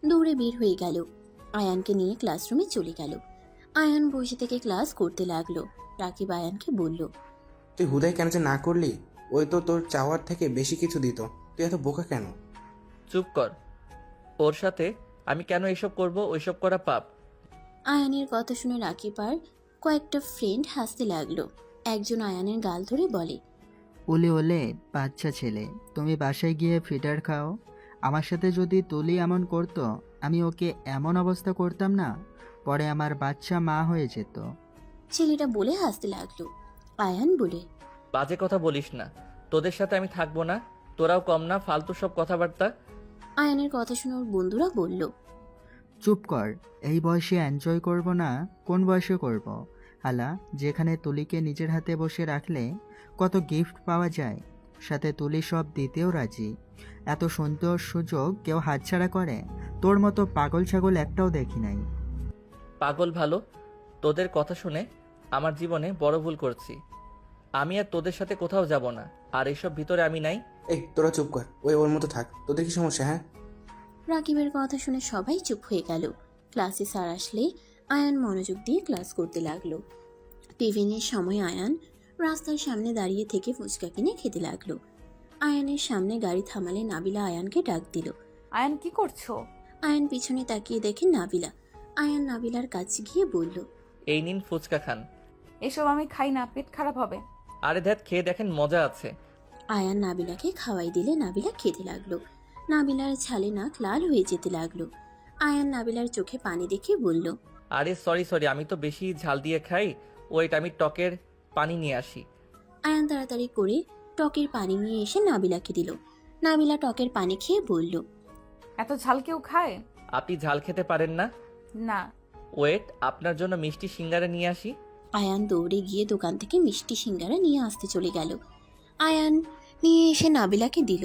দৌড়ে বের হয়ে গেল। আয়ানকে নিয়ে ক্লাসরুমে চলে গেল। আয়ান বসে থেকে ক্লাস করতে লাগলো। রাকিব আয়ানকে বলল, তুই হুদায় কেন যে না করলি? ওই তো তোর চাওয়ার থেকে বেশি কিছু দিত। তুই এত বোকা কেন? চুপ কর। ওর সাথে আমি কেন এসব করব? ওইসব করা পাপ। আয়ানের কথা শুনে রাকিব আর কয়েকটা ফ্রেন্ড হাসতে লাগলো। একজন আয়ানের গাল ধরে বলে, ওলে ওলে বাচ্চা ছেলে, তুমি বাসায় গিয়ে ফিটার খাও। আমার সাথে যদি তুলি এমন করতো, আমি ওকে এমন অবস্থা করতাম না, পরে আমার বাচ্চা মা হয়ে যেত। ছেলেটা বলে হাসতে লাগলো। আয়ান বলে, বাজে কথা বলিস না, তোদের সাথে আমি থাকবো না। তোরাও কম না, ফালতু সব কথাবার্তা। আয়ানের কথা শুনে ওর বন্ধুরা বলল, চুপ কর, এই বয়সে এনজয় করব না কোন বয়সে করব? হালা, যেখানে তুলিকে নিজের হাতে বসে রাখলে কত গিফট পাওয়া যায়, সাথে তুলি সব দিতেও রাজি। এত সুন্দর সুযোগ কেউ হাতছাড়া করে? তোর মতো পাগল ছাগল একটাও দেখি নাই। পাগল ভালো, তোদের কথা শুনে আমার জীবনে বড় ভুল করছি। আমি আর তোদের সাথে কোথাও যাব না, আর এইসব ভিতরে আমি নাই। এই তোরা চুপ কর, ওই ওর মতো থাক। তোদের কি সমস্যা? হ্যাঁ, রাকিবের কথা শুনে সবাই চুপ হয়ে গেল। ক্লাসে স্যার আসলে আয়ান মনোযোগ দিয়ে ক্লাস করতে লাগলো। টিফিনের সময় আয়ান রাস্তার সামনে দাঁড়িয়ে থেকে ফুচকা কিনে খেতে লাগলো। আয়ানের সামনে গাড়ি থামালে নাবিলা আয়ানকে ডাক দিল। আয়ান, কি করছো? আয়ান পিছনে তাকিয়ে দেখে নাবিলা। আয়ান নাবিলার কাছে গিয়ে বলল, এই নিন ফুচকা খান। এসব আমি খাই না, পেট খারাপ হবে। আরে ধ্যাত, খেয়ে দেখেন, মজা আছে। আয়ান নাবিলাকে খাওয়াই দিলে নাবিলা খেতে লাগলো। নাবিলার ছালে নাক লাল হয়ে যেতে লাগলো। আয়ান নাবিলার চোখে পানি দেখে বলল, আরে সরি, আমি তো বেশি ঝাল দিয়ে খাই। ওয়েট, আমি টকের পানি নিয়ে আসি। আয়ান তাড়াতাড়ি করে টকের পানি নিয়ে এসে নাবিলাকে দিল। নাবিলা টকের পানি খেয়ে বলল, এত ঝাল কেউ খায়? আপনি ঝাল খেতে পারেন না? না। ওয়েট, আপনার জন্য মিষ্টি সিঙ্গারা নিয়ে আসি। আয়ান দৌড়ে গিয়ে দোকান থেকে মিষ্টি সিঙ্গারা নিয়ে আসতে চলে গেল। আয়ান নিয়ে এসে নাবিলাকে দিল।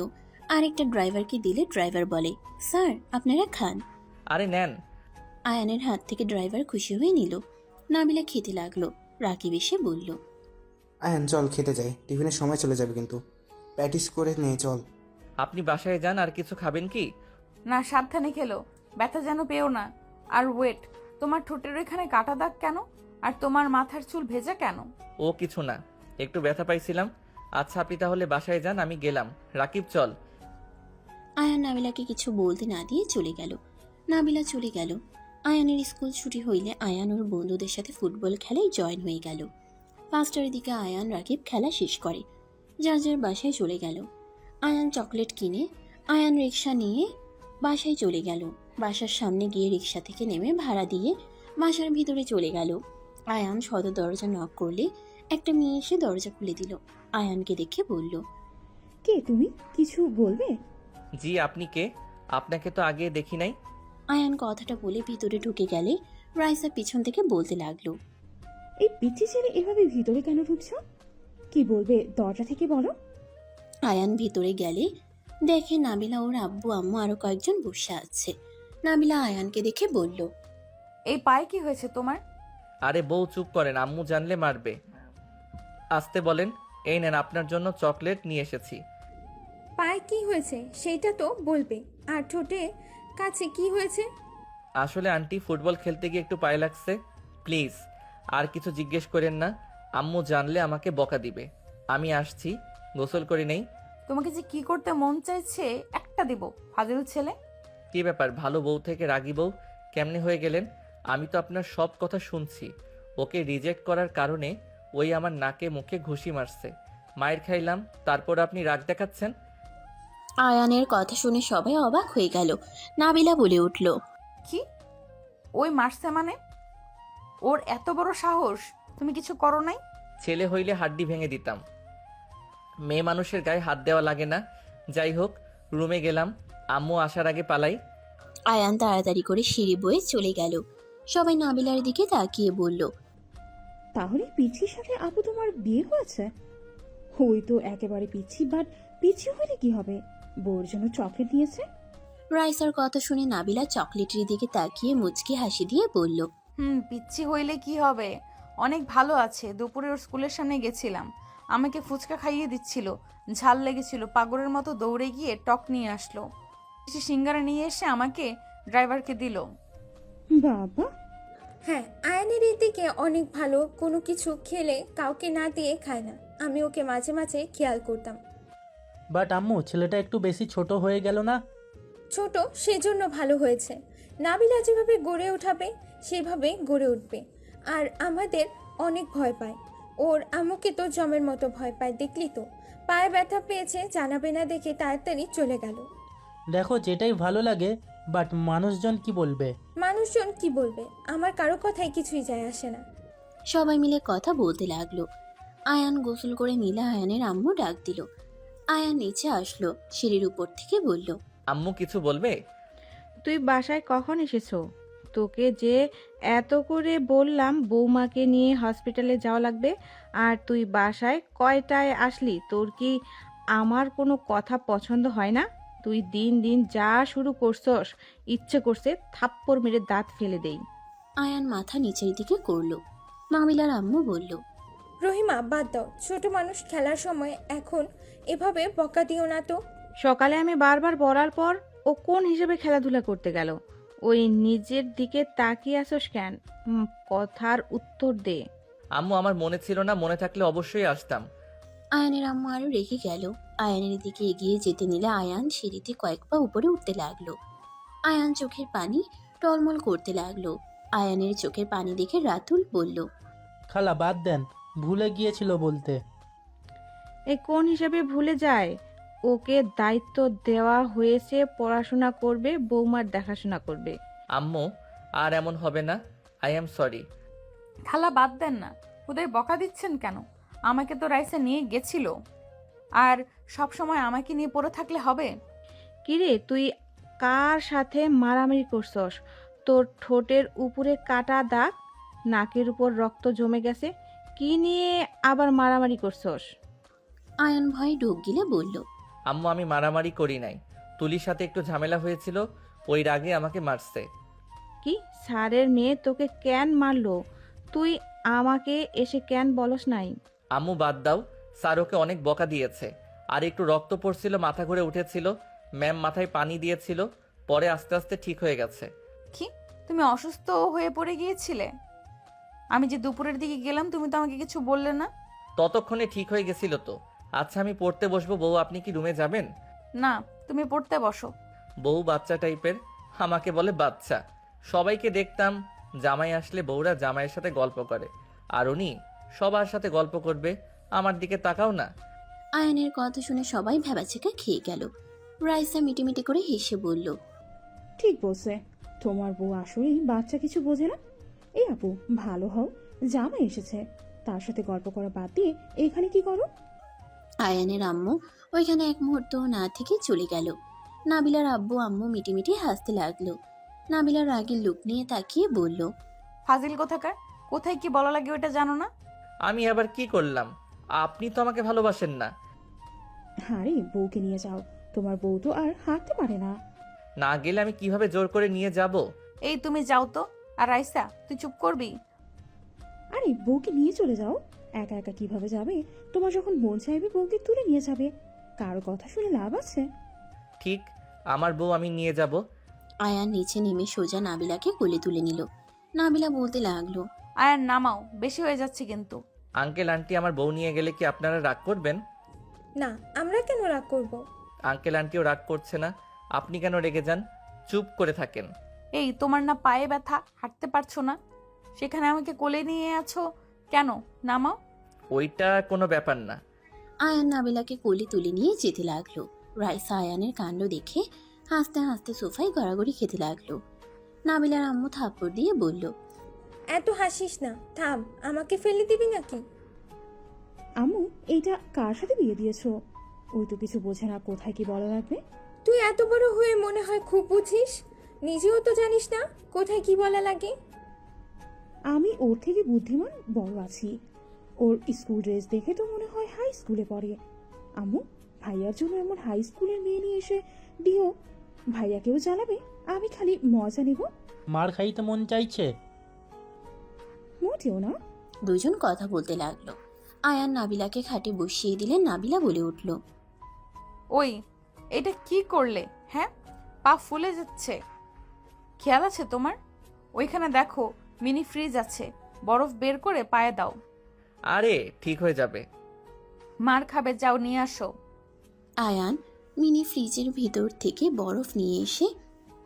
আরেকটা ড্রাইভারকে দিলে ড্রাইভার বলে, স্যার আপনারা খান। আরে নেন। আয়ানের হাত থেকে ড্রাইভার খুশি হয়ে নিল। নাবিলা খেতে লাগলো। রাকিব এসে বলল, আয়ান চল খেতে যাই, টিফিনের সময় চলে যাবে কিন্তু। প্র্যাকটিস করে নে চল। আপনি বাসায় যান, আর কিছু খাবেন কি? না, সাবধানে খেলো, ব্যথা যেন পেও না। আর ওয়েট, তোমার ঠোঁটের ওইখানে কাটা দাগ কেন? আর তোমার মাথার চুল ভেজা কেন? ও কিছু না, একটু ব্যথা পাইছিলাম। আচ্ছা আপনি তাহলে বাসায় যান, আমি গেলাম। রাকিব চল। আয়ান নাবিলাকে কিছু বলতে না দিয়ে চলে গেল। নাবিলা চলে গেল। আয়ানের স্কুল ছুটি হইলে আয়ান ওর বন্ধুদের সাথে ফুটবল খেলায় জয়েন হয়ে গেল। 5টার দিকে আয়ান রাকিব খেলা শেষ করে যার যার বাসায় চলে গেল। আয়ান চকলেট কিনে আয়ান রিক্সা নিয়ে বাসায় চলে গেল। বাসার সামনে গিয়ে রিক্সা থেকে নেমে ভাড়া দিয়ে বাসার ভিতরে চলে গেল। আয়ান সদর দরজা নক করলে একটা মেয়ে এসে দরজা খুলে দিল। আয়ানকে দেখে বলল, কে তুমি? কিছু বলবে? জি, আপনি কে? আপনাকে তো আগে দেখি নাই। আয়ান কথাটা বলে ভিতরে ঢুকে গেলে রাইসা পিছন থেকে বলতে লাগলো, এই পিচ্ছি ছেলে এভাবে ভিতরে কেন ঢুকছো? কি বলবে দরজা থেকে বলো। আয়ান ভিতরে গেলে দেখে নাবিলা ওর আব্বু আম্মু আরো কয়েকজন বসে আছে। নাবিলা আয়ানকে দেখে বলল, এই পায়ে কি হয়েছে তোমার? আরে বউ চুপ করেন, আম্মু জানলে মারবে। আসতে বলেন। এই নেন, আপনার জন্য চকলেট নিয়ে এসেছি। পায়ে কি হয়েছে সেইটা তো বলবে। আর ঠোঁটে কাছে কি হয়েছে? আসলে আন্টি ফুটবল খেলতে গিয়ে একটু পায়ে লাগছে। প্লিজ আর কিছু জিজ্ঞেস করেন না, আম্মু জানলে আমাকে বকা দিবে। আমি আসছি, গোসল করে নেই। তোমাকে যে কি করতে মন চাইছে একটা দিব, ফাজিল ছেলে। কি ব্যাপার, ভালো বউ থেকে রাগী বউ কেমনে হয়ে গেলেন? আমি তো আপনার সব কথা শুনছি। ওকে রিজেক্ট করার কারণে ওই আমার নাকে মুখে ঘুষি মারছে, মায়ের খাইলাম, তারপর আপনি রাগ দেখাচ্ছেন। আয়ানের কথা শুনে সবাই অবাক হয়ে গেল। নাবিলা বলে উঠল, কি? ওই মারছে মানে? ওর এত বড় সাহস, তুমি কিছু করো নাই? ছেলে হইলে হাড্ডি ভেঙে দিতাম, মেয়ে মানুষের গায়ে হাত দেওয়া লাগে না। যাই হোক, রুমে গেলাম, আম্মু আসার আগে পালাই। আয়ান তাড়াতাড়ি করে সিঁড়ি বয়ে চলে গেল। সবাই নাবিলার দিকে তাকিয়ে বলল, তাহলে পিচ্ছির সাথে আপু তোমার বিয়ে হয়েছে? ওই তো একেবারে পিচ্ছি, বাট পিচ্ছি হলে কি হবে? বউর জন্য চকলেট দিয়েছে। রাইসার কথা শুনে নাবিলা চকলেটের দিকে তাকিয়ে মুচকি হাসি দিয়ে বলল, পিচ্ছি হইলে কি হবে, অনেক ভালো আছে। দুপুরে ওর স্কুলের সামনে গেছিলাম, আমাকে ফুচকা খাইয়ে দিচ্ছিল, ঝাল লেগেছিল, পাগলের মতো দৌড়ে গিয়ে টক নিয়ে আসলো, কিছু সিঙ্গারা নিয়ে এসে আমাকে ড্রাইভারকে দিল। বাবা। হ্যাঁ, আয়নের এই দিকে অনেক ভালো। কোনো কিছু খেলে কাউকে না দিয়ে খায় না। আমি ওকে মাঝে মাঝে খেয়াল করতাম। বাট আম্মু, ছেলেটা একটু বেশি ছোট হয়ে গেল না? ছোট সেজন্য ভালো হয়েছে। নাবিলা যেভাবে গড়ে ওঠাবে সেভাবে গড়ে উঠবে। আর আমাদের অনেক ভয় পায়। ওর আম্মুকে তো জমের মতো ভয় পায়, দেখলি তো। পায়ে ব্যথা পেয়েছে, জানাবে না দেখে তাড়াতাড়ি চলে গেল। দেখো, যেটাই ভালো লাগে, বাট মানুষজন কি বলবে? মানুষজন কি বলবে? আমার কারো কথায় কিছুই যায় আসে না। সবাই মিলে কথা বলতে লাগলো। আয়ান গোসল করে নিলে আয়ানের আম্মু ডাক দিল। আয়ান নিচে আসলো, সিঁড়ির উপর থেকে বলল, আম্মু কিছু বলবে? তুই বাসায় কখন এসেছো? তোকে যে এত করে বললাম বৌমাকে নিয়ে হসপিটালে যাওয়া লাগবে, আর তুই বাসায় কয়টায় আসলি? তোর কি আমার কোনো কথা পছন্দ হয় না? তুই দিন দিন যা শুরু করছস, ইচ্ছে করছে থাপ্পড় মেরে দাঁত ফেলে দেই। আয়ান মাথা নিচের দিকে করলো। নাবিলার আম্মু বলল, রহিমা, বাদ দাও। ছোট মানুষ খেলার সময় এখন এভাবে বকা দিও না তো। সকালে আমি বারবার বলার পর ও কোন হিসেবে খেলাধুলা করতে গেল? ওই নিজের দিকে তাকিয়ে আসোস কেন? কথার উত্তর দে। আম্মু, আমার মনে ছিল না, মনে থাকলে অবশ্যই আসতাম। আয়ানের আম্মু আরো রেখে গেল। আয়ানের দিকে এগিয়ে যেতে নিলে আয়ান সিঁড়িতে কয়েক পা উপরে উঠতে লাগলো। আয়ান চোখের পানি টলমল করতে লাগলো। আয়ানের চোখের পানি দেখে রাতুল বলল, খালা বাদ দেন, ভুলে গিয়েছিল বলতে। এই কোন হিসেবে ভুলে যায়? ওকে দায়িত্ব দেওয়া হয়েছে, পড়াশোনা করবে, বৌমার দেখাশোনা করবে। আম্মু, আর এমন হবে না, আই এম সরি। খালা বাদ দেন না, ওদের বকা দিচ্ছেন কেন? আমাকে তো রাইসা নিয়ে গেছিল, আর সব সময় আমাকে নিয়ে পড়ে থাকলে হবে? কিরে, তুই কার সাথে মারামারি করছস? তোর ঠোঁটের উপরে কাটা দাগ, নাকের উপর রক্ত জমে গেছে, কি নিয়ে আবার মারামারি করছস? আয়ান ভয়ে ঢোক গিলে বলল, আম্মু, আমি মারামারি করি নাই, তুলির সাথে একটু ঝামেলা হয়েছিল, ওই রাগে আমাকে মারছে। কি স্যারের মেয়ে তোকে কেন মারলো? তুই আমাকে এসে কেন বলস নাই? আম্মু বাদ দাও, স্যার ওকে অনেক বকা দিয়েছে। আর একটু রক্ত পড়ছিল, মাথা ঘুরে উঠেছিল, ম্যাম মাথায় পানি দিয়েছিল, পরে আস্তে আস্তে ঠিক হয়ে গেছে। কি তুমি অসুস্থ হয়ে পড়ে গিয়েছিলে? আমি যে দুপুরের দিকে গেলাম তুমি তো আমাকে কিছু বললে না। ততক্ষণে ঠিক হয়ে গেছিল তো। আচ্ছা আমি পড়তে বসবো, বউ আপনি কি রুমে যাবেন? না, তুমি পড়তে বসো। বউ বাচ্চা টাইপের, আমাকে বলে বাচ্চা। সবাইকে দেখতাম জামাই আসলে বউরা জামাইয়ের সাথে গল্প করে, আর উনি সবার সাথে গল্প করবে, আমার দিকে তাকাও না। আয়ানের কথা শুনে সবাই ভেবাচেকা খেয়ে গেল। রাইসা মিটিমিটি করে হেসে বলল, ঠিক বলছে, তোমার বউ আসলেই বাচ্চা কিছু বোঝে না। এই আপু, ভালো হও, জামাই এসেছে, তার সাথে গল্প করা বাদ দিয়ে এখানে কি করো? আয়ানের আম্মু ওইখানে এক মুহূর্ত না থেকে চলে গেল। নাবিলার আব্বু আম্মু মিটিমিটি হাসতে লাগলো। নাবিলার রাগের লুক নিয়ে তাকিয়ে বলল, ফাজিল কোথাকার, কোথায় কি বলা লাগে ওটা জানো না? আমি আবার কি করলাম? আপনি তো আমাকে ভালোবাসেন না। আরে বউকে নিয়ে যাও, তোমার বউ তো আর হাঁটতে পারে না। না গেলে আমি কিভাবে জোর করে নিয়ে যাব? এই তুমি যাও তো। আর রাইসা, তুই চুপ করবি? আরে বউকে নিয়ে চলে যাও, একা একা কিভাবে যাবে? তোমার যখন মন চাইবে বউকে তুলে নিয়ে যাবে, কারো কথা শুনে লাভ আছে? ঠিক, আমার বউ আমি নিয়ে যাব। আয়ান নিচে নেমে সোজা নাবিলাকে কোলে তুলে নিল। নাবিলা বলতে লাগলো, আয়ার নামাও, বেশি হয়ে যাচ্ছে কিন্তু। আঙ্কেল আন্টি আমার বউ নিয়ে গেলে কি আপনারা রাগ করবেন? না, আমরা কেন রাগ করব? আঙ্কেল আন্টিও রাগ করছে না, আপনি কেন রেগে যান? চুপ করে থাকেন। এই তোমার না পায়ে ব্যথা, হাঁটতে পারছো না, সেখানে আমাকে কোলে নিয়ে আছো কেন? নামাও। ওইটা কোনো ব্যাপার না। আয়ান নাবিলাকে কোলে তুলে নিয়ে যেতে লাগলো। রাইসা আয়ানের কাণ্ড দেখে হাসতে হাসতে সোফায় গড়াগড়ি খেতে লাগলো। নাবিলার আম্মু থাপ্পড় দিয়ে বলল, এত হাসিস না, থাম, আমাকে ফেলে দিবি নাকি? আম্মু, এইটা কার সাথে বিয়ে দিয়েছো? ওই তো কিছু বোঝে না, কোথায় কি বলা লাগবে। তুই এত বড় হয়ে মনে হয় খুব বুঝিস, নিজেও তো জানিস না কোথায় কি বলা লাগে। আমি ওর থেকে বুদ্ধিমান বড় আছি। ওর স্কুল ড্রেস দেখে তো মনে হয় হাই স্কুলে পড়ে। আম্মু, ভাইয়ার জন্য এমন হাই স্কুলের মেয়ে নিয়ে এসে দিও, ভাইয়াকেও জ্বালাবে, আমি খালি মজা নিব। মার খাইতে মন চাইছে? মোটেও না। দুজন কথা বলতে লাগলো। আয়ান নাবিলাকে খাটে বসিয়ে দিলে নাবিলা বলে উঠল, ওই, এটা কি করলে? হ্যাঁ, পা ফুলে যাচ্ছে, খেয়াল আছে তোমার? ওইখানে দেখো মিনি ফ্রিজ আছে, বরফ বের করে পায়ে দাও। আরে ঠিক হয়ে যাবে। মার খাবে, যাও নিয়ে আসো। আয়ান মিনি ফ্রিজের ভিতর থেকে বরফ নিয়ে এসে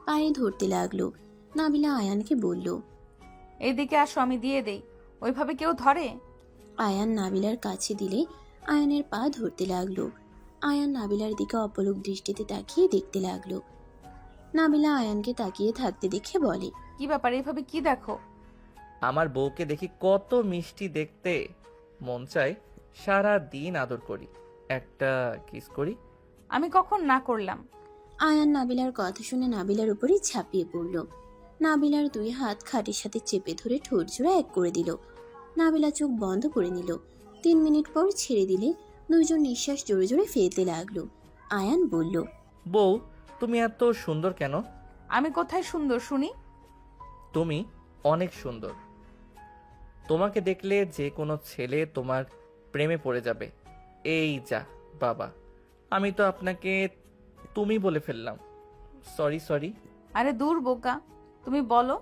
পায়ে ধরতে লাগলো। নাবিলা আয়ানকে বলল, এইদিকে আসো, আমি দিয়ে দেই। ওইভাবে কেউ ধরে? আয়ান নাবিলার কাছে দিলে আয়ানের পা ধরতে লাগলো। আয়ান নাবিলার দিকে অপলক দৃষ্টিতে তাকিয়ে দেখতে লাগলো। নাবিলা আয়ানকে তাকিয়ে থাকতে দেখে বলে, কি ব্যাপার, এইভাবে কি দেখো? আমার বউকে দেখি কত মিষ্টি দেখতে, মন চায় সারা দিন আদর করি, একটা কিস করি। আমি কখন না করলাম? আয়ান নাবিলার কথা শুনে নাবিলার উপরে ঝাঁপিয়ে পড়ল। নাবিলার দুই হাত খাটের সাথে চেপে ধরে ঠোঁট জোড়া এক করে দিল। নাবিলা চোখ বন্ধ করে নিল। 3 মিনিট পর ছেড়ে দিলে দুইজন নিঃশ্বাস জোরে জোরে ফেলতে লাগলো। আয়ান বলল, বউ তুমি এত সুন্দর কেন? আমি কোথায় সুন্দর শুনি? তুমি অনেক সুন্দর। তোমাকে দেখলে যে কোনো ছেলে তোমার প্রেমে পড়ে যাবে। এই যা বাবা, আমি তো আপনাকে তুমি বলে ফেললাম, সরি সরি। আরে দূর বোকা, তুমি বলো।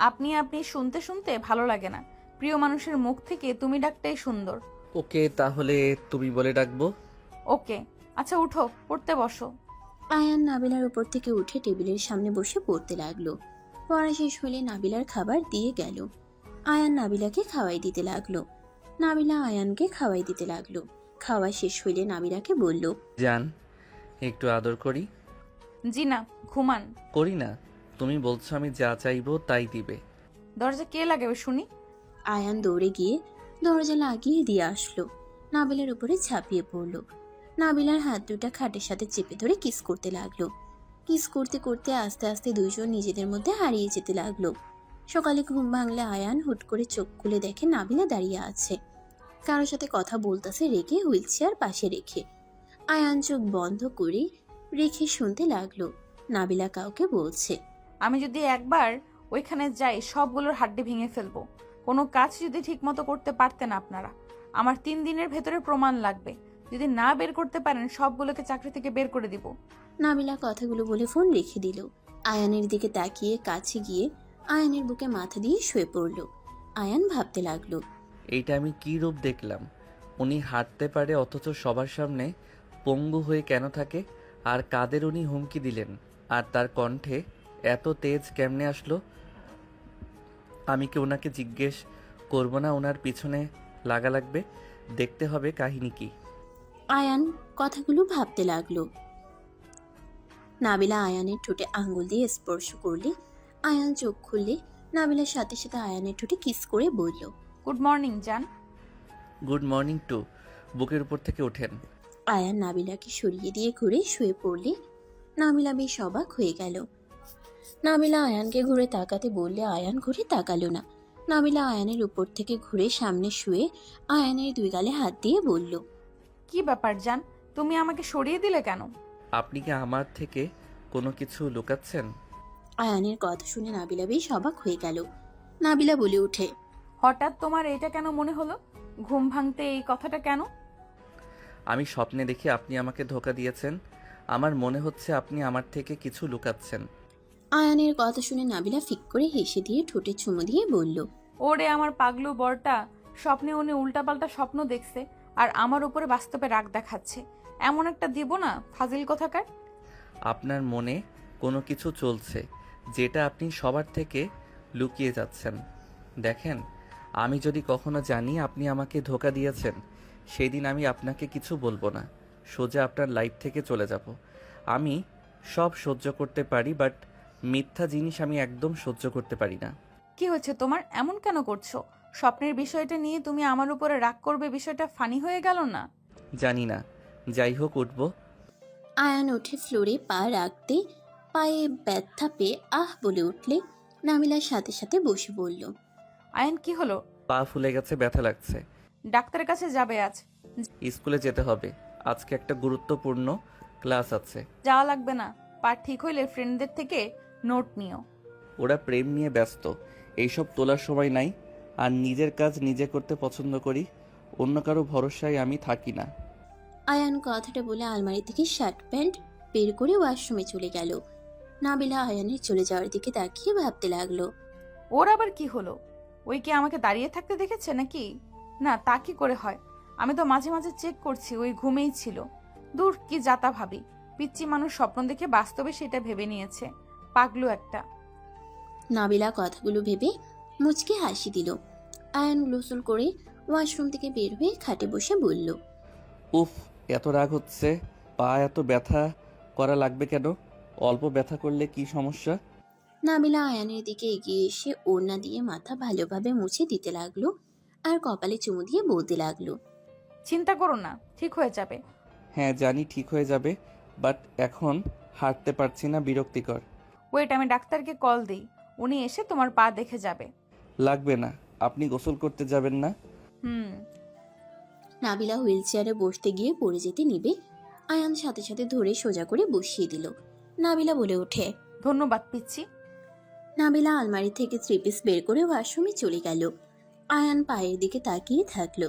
আপনি আপনি শুনতে শুনতে ভালো লাগে না, প্রিয় মানুষের মুখ থেকে তুমি ডাকটাই সুন্দর। ওকে, তাহলে তুমি বলে ডাকবো। ওকে, আচ্ছা উঠো, পড়তে বসো। আয়ান নাবিলার উপর থেকে উঠে টেবিলের সামনে বসে পড়তে লাগলো। পড়া শেষ হলে নাবিলার খাবার দিয়ে গেল। আয়ান নাবিলাকে খাওয়াই দিতে লাগলো। নাবিলা আয়ানকে খাওয়াই দিতে লাগলো। খাওয়া শেষ হইলে নাবিলাকে বলল, জান একটু আদর করি। জি না, ঘুমান। করি না, তুমি বলছো আমি যা চাইবো তাই দিবে। দরজা কে লাগাবে শুনি? আয়ান দৌড়ে গিয়ে দরজা লাগিয়ে দিয়ে আসলো। নাবিলার উপরে ঝাঁপিয়ে পড়লো। নাবিলার হাত দুটা খাটের সাথে চেপে ধরে কিস করতে লাগলো। কিস করতে করতে আস্তে আস্তে দুইজন নিজেদের মধ্যে হারিয়ে যেতে লাগলো। সকালে ঘুম ভাঙলে আয়ান হুট করে চোখ খুলে দেখে নাবিলা দাঁড়িয়ে আছে, কারোর সাথে কথা বলতেছে রেখে, হুইল চেয়ার পাশে রেখে। আয়ান চোখ বন্ধ করে রেখে শুনতে লাগলো। নাবিলা কাউকে বলছে। আমি যদি একবার ওইখানে যাই সবগুলোর হাড্ডি ভেঙে ফেলবো। কোনো কাজ যদি ঠিকমতো করতে পারতেন আপনারা। আমার 3 দিনের ভেতরে প্রমাণ লাগবে। যদি না বের করতে পারেন সবগুলোকে চাকরি থেকে বের করে দিব। নাবিলা কথাগুলো বলে ফোন রেখে দিল। আয়ানের দিকে তাকিয়ে কাছে গিয়ে আয়ানের বুকে মাথা দিয়ে শুয়ে পড়ল। আয়ান ভাবতে লাগলো, এইটা আমি কি রূপ দেখলাম? উনি হাঁটতে পারে অথচ সবার সামনে পঙ্গু হয়ে কেন থাকে? আর কাদের উনি হুমকি দিলেন? আর তার কণ্ঠে এত তেজ কেমনে আসলো? আমি কি ওনাকে জিজ্ঞেস করব না ওনার পিছনে লাগা লাগবে? দেখতে হবে কাহিনী কি। আয়ান কথাগুলো ভাবতে লাগলো। নাবিলা আয়ানের ঠোঁটে আঙ্গুল দিয়ে স্পর্শ করলে আয়ান চোখ খুললে নাবিলার সাথে সাথে আয়ানের ঠোঁটে কিস করে বলল, গুড মর্নিং জান। Good morning to. বুকের উপর থেকে ওঠেন। আয়ান নাবিলাকে সরিয়ে দিয়ে ঘুরে শুয়ে পড়লে নাবিলা বেশ অবাক হয়ে গেল। নাবিলা আয়ানকে ঘুরে তাকাতে বললে আয়ান ঘুরে তাকালো না। নাবিলা আয়ানের উপর থেকে ঘুরে সামনে শুয়ে আয়ানের 2 গালে হাত দিয়ে বলল, কি ব্যাপার জান, তুমি আমাকে সরিয়ে দিলে কেন? আপনি কি আমার থেকে কোনো কিছু লুকাচ্ছেন? আয়ানের কথা শুনে নাবিলা বেশ অবাক হয়ে গেল। নাবিলা বলে ওঠে, হঠাৎ তোমার এটা কেন মনে হলো? ঘুম ভাঙতে এই কথাটা কেন? আমি স্বপ্নে দেখি আপনি আমাকে ধোঁকা দিয়েছেন। আমার মনে হচ্ছে আপনি আমার থেকে কিছু লুকাচ্ছেন। আয়ানের কথা শুনে নাবিলা ফিক করে হেসে দিয়ে ঠোঁটে চুমু দিয়ে বলল, ওরে আমার পাগলু বরটা, স্বপ্নে উনি উল্টাপাল্টা স্বপ্ন দেখছে আর আমার উপরে বাস্তবে রাগ দেখাচ্ছে। এমন একটা দিব না ফাজিল কোথাকার। আপনার মনে কোনো কিছু চলছে যেটা আপনি সবার থেকে লুকিয়ে যাচ্ছেন। দেখেন, আমি যদি কখনো জানি আপনি আমাকে ধোঁকা দিয়েছেন, সেই দিন আমি আপনাকে কিছু বলবো না, সোজা আপনার লাইফ থেকে চলে যাব। আমি সব সহ্য করতে পারি, বাট মিথ্যা জিনিস আমি একদম সহ্য করতে পারি না। কি হচ্ছে তোমার? এমন কেন করছো? স্বপ্নের বিষয়টা নিয়ে তুমি আমার উপরে রাগ করবে, বিষয়টা ফানি হয়ে গেল না? জানি না, যাই হোক উঠবো। আয়ান উঠে ফ্লোরে পা রাখতে পায়ে ব্যথা পেয়ে আহ বলে উঠলে নাবিলার সাথে সাথে বসে বলল, আয়ন কি হলো? পা ফুলে গেছে, ব্যথা লাগছে। ডাক্তারের কাছে যাবে আজ? স্কুলে যেতে হবে, আজকে একটা গুরুত্বপূর্ণ ক্লাস আছে। যাওয়া লাগবে না, পা ঠিক হইলে ফ্রেন্ডদের থেকে নোট নিও। ওরা প্রেম নিয়ে ব্যস্ত, এইসব তোলার সময় নাই। আর নিজের কাজ নিজে করতে পছন্দ করি, অন্য কারো ভরসায় আমি থাকি না। আয়ান কথাটা বলে আলমারি থেকে শার্ট প্যান্ট বের করে ওয়াশরুমে চলে গেল। নাবিলা আয়ানের চলে যাওয়ার দিকে তাকিয়ে ভাবতে লাগলো, ওর আবার কি হলো? ওই কি আমাকে দাঁড়িয়ে থাকতে দেখেছে নাকি? না, তা কি করে হয়? আমি তো মাঝে মাঝে চেক করছি, ওই ঘুমেই ছিল। দূর, কি যাতা ভাবি। পিচ্চি মানুষ স্বপ্ন দেখে বাস্তবে সেটা ভেবে নিয়েছে। পাগলু একটা। নাবিলা কথাগুলো ভেবে মুচকে হাসি দিল। আয়ান গোসল করে ওয়াশরুম থেকে বের হয়ে খাটে বসে বলল, উফ, এত রাগ হচ্ছে। পা এত ব্যথা করা লাগবে কেন? অল্প ব্যথা করলে কি সমস্যা? নাবিলা আয়ানের দিকে এগিয়ে এসে ওড়না দিয়ে মাথা ভালোভাবে মুছে দিতে লাগলো আর কপালে চুমু দিয়ে বলতে লাগলো, চিন্তা করো না, ঠিক হয়ে যাবে। হ্যাঁ জানি ঠিক হয়ে যাবে, বাট এখন হাঁটতে পারছি না, বিরক্তিকর। ওয়েট, আমি ডাক্তারকে কল দিই, উনি এসে তোমার পা দেখে যাবে। লাগবে না, আপনি গোসল করতে যাবেন না? হুম। নাবিলা হুইল চেয়ারে বসতে গিয়ে পড়ে যেতে নিবে, আয়ান সাথে সাথে ধরে সোজা করে বসিয়ে দিল। নাবিলা বলে ওঠে, ধন্যবাদ পিচ্ছি। নাবিলা আলমারি থেকে 3 পিস বের করে ওয়াশরুমে চলে গেল। আয়ান পায়ের দিকে তাকিয়ে থাকলো।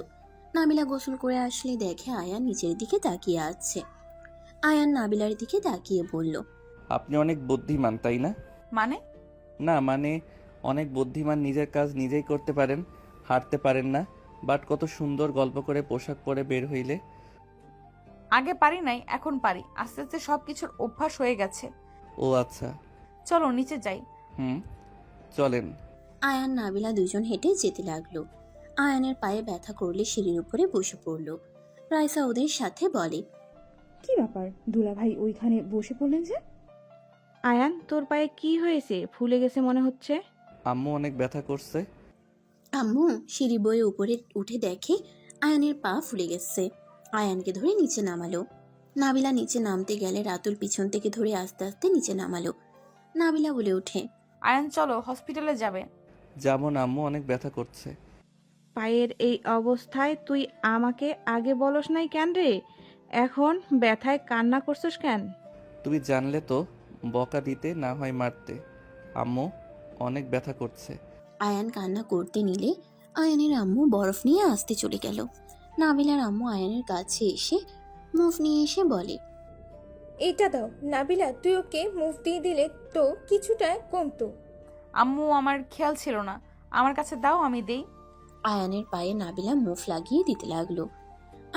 নাবিলা গোসল করে আসলে দেখে আয়ান নিচের দিকে তাকিয়ে আছে। আয়ান নাবিলার দিকে তাকিয়ে বলল, আপনি অনেক বুদ্ধিমান, তাই না? মানে? না মানে, অনেক বুদ্ধিমান, নিজের কাজ নিজেই করতে পারেন, হাঁটতে পারেন না, বাট কত সুন্দর গল্প করে পোশাক পরে বের হইলে। আগে পারি নাই, এখন পারি। আস্তে আস্তে সবকিছুর অভ্যাস হয়ে গেছে। ও আচ্ছা। চলো নিচে যাই। চলেন। আয়ান নাবিলা দুজন হেঁটে যেতে লাগলো। আয়ানের পায়ে ব্যথা করলে সিঁড়ির উপরে বসে পড়ল। রাইসা ওদের সাথে বলে, কি ব্যাপার দুলা ভাই ওইখানে বসে পড়লেন যে? আয়ান, তোর পায়ে কি হয়েছে? ফুলে গেছে মনে হচ্ছে। আম্মু অনেক ব্যথা করছে। আম্মু সিঁড়ি বয়ে উপরে উঠে দেখে আয়ানের পা ফুলে গেছে। আয়ানকে ধরে নিচে নামালো। নাবিলা নিচে নামতে গেলে রাতুল পিছন থেকে ধরে আস্তে আস্তে নিচে নামালো। নাবিলা বলে ওঠে, আয়ন চলো, হসপিটালে যাবে। যেমন আম্মু অনেক ব্যথা করছে। পায়ের এই অবস্থায় তুই আমাকে আগে বলস নাই কেন রে? এখন ব্যথায় কান্না করছিস কেন? তুমি জানলে তো বকা দিতে না হয় মারতে। আম্মু অনেক ব্যথা করছে। আয়ান কান্না করতে নিলে আয়ানের আম্মু বরফ নিয়ে আসতে চলে গেল। নাবিলার আম্মু আয়ানের কাছে এসে মুভ নিয়ে এসে বলে, এটা দাও নাবিলা, তুই ওকে মুভ দিয়ে দিলে তো কিছুটা কমতো। আম্মু আমার খেয়াল ছিল না, আমার কাছে দাও আমি দেই। আয়ানের পায়ে নাবিলা মুভ লাগিয়ে দিতে লাগলো।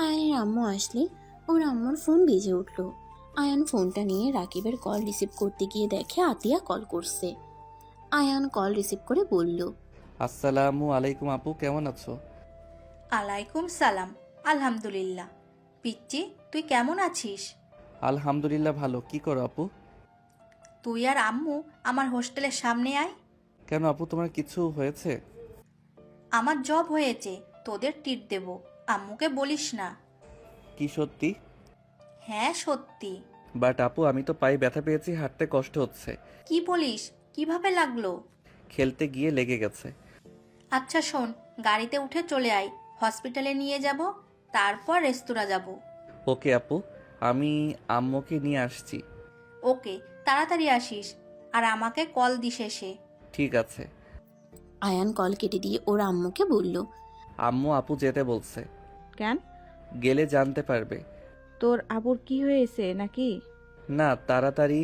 আয়ানের আম্মু আসলে ওর আম্মুর ফোন বেজে উঠলো। আয়ান ফোনটা নিয়ে রাকিবের কল রিসিভ করতে গিয়ে দেখে আতিয়া কল করছে। আয়ান কল রিসিভ করে বলল, আসসালামু আলাইকুম আপু, কেমন আছো? আলাইকুম সালাম, আলহামদুলিল্লাহ। পিচ্চি, তুই কেমন আছিস? আলহামদুলিল্লাহ ভালো। কি করো আপু? তুই আর আম্মু আমার হোস্টেলের সামনে আয়। কেন আপু, তোমার কিছু হয়েছে? আমার জব হয়েছে, তোদের ট্রিট দেব, আম্মুকে বলিস না। কি সত্যি? হ্যাঁ সত্যি। বাট আপু, আমি তো পায়ে ব্যথা পেয়েছি, হাঁটতে কষ্ট হচ্ছে। কি বলিস? কিভাবে লাগলো? খেলতে গিয়ে লেগে গেছে। আচ্ছা শোন, গাড়িতে উঠে চলে আয়, হসপিটালে নিয়ে যাব, তারপর রেস্তোরাঁ যাব। ওকে আপু, আমি আম্মুকে নিয়ে আসছি। ওকে, তাড়াতাড়ি আসিস, আর আমাকে কল দিস এসে। ঠিক আছে। আয়ান কল কেটে দিয়ে ওর আম্মুকে বলল, আম্মু আপু যেতে বলছে। কেন? গেলে জানতে পারবে। তোর আবুর কি হয়েছে নাকি? না, তাড়াতাড়ি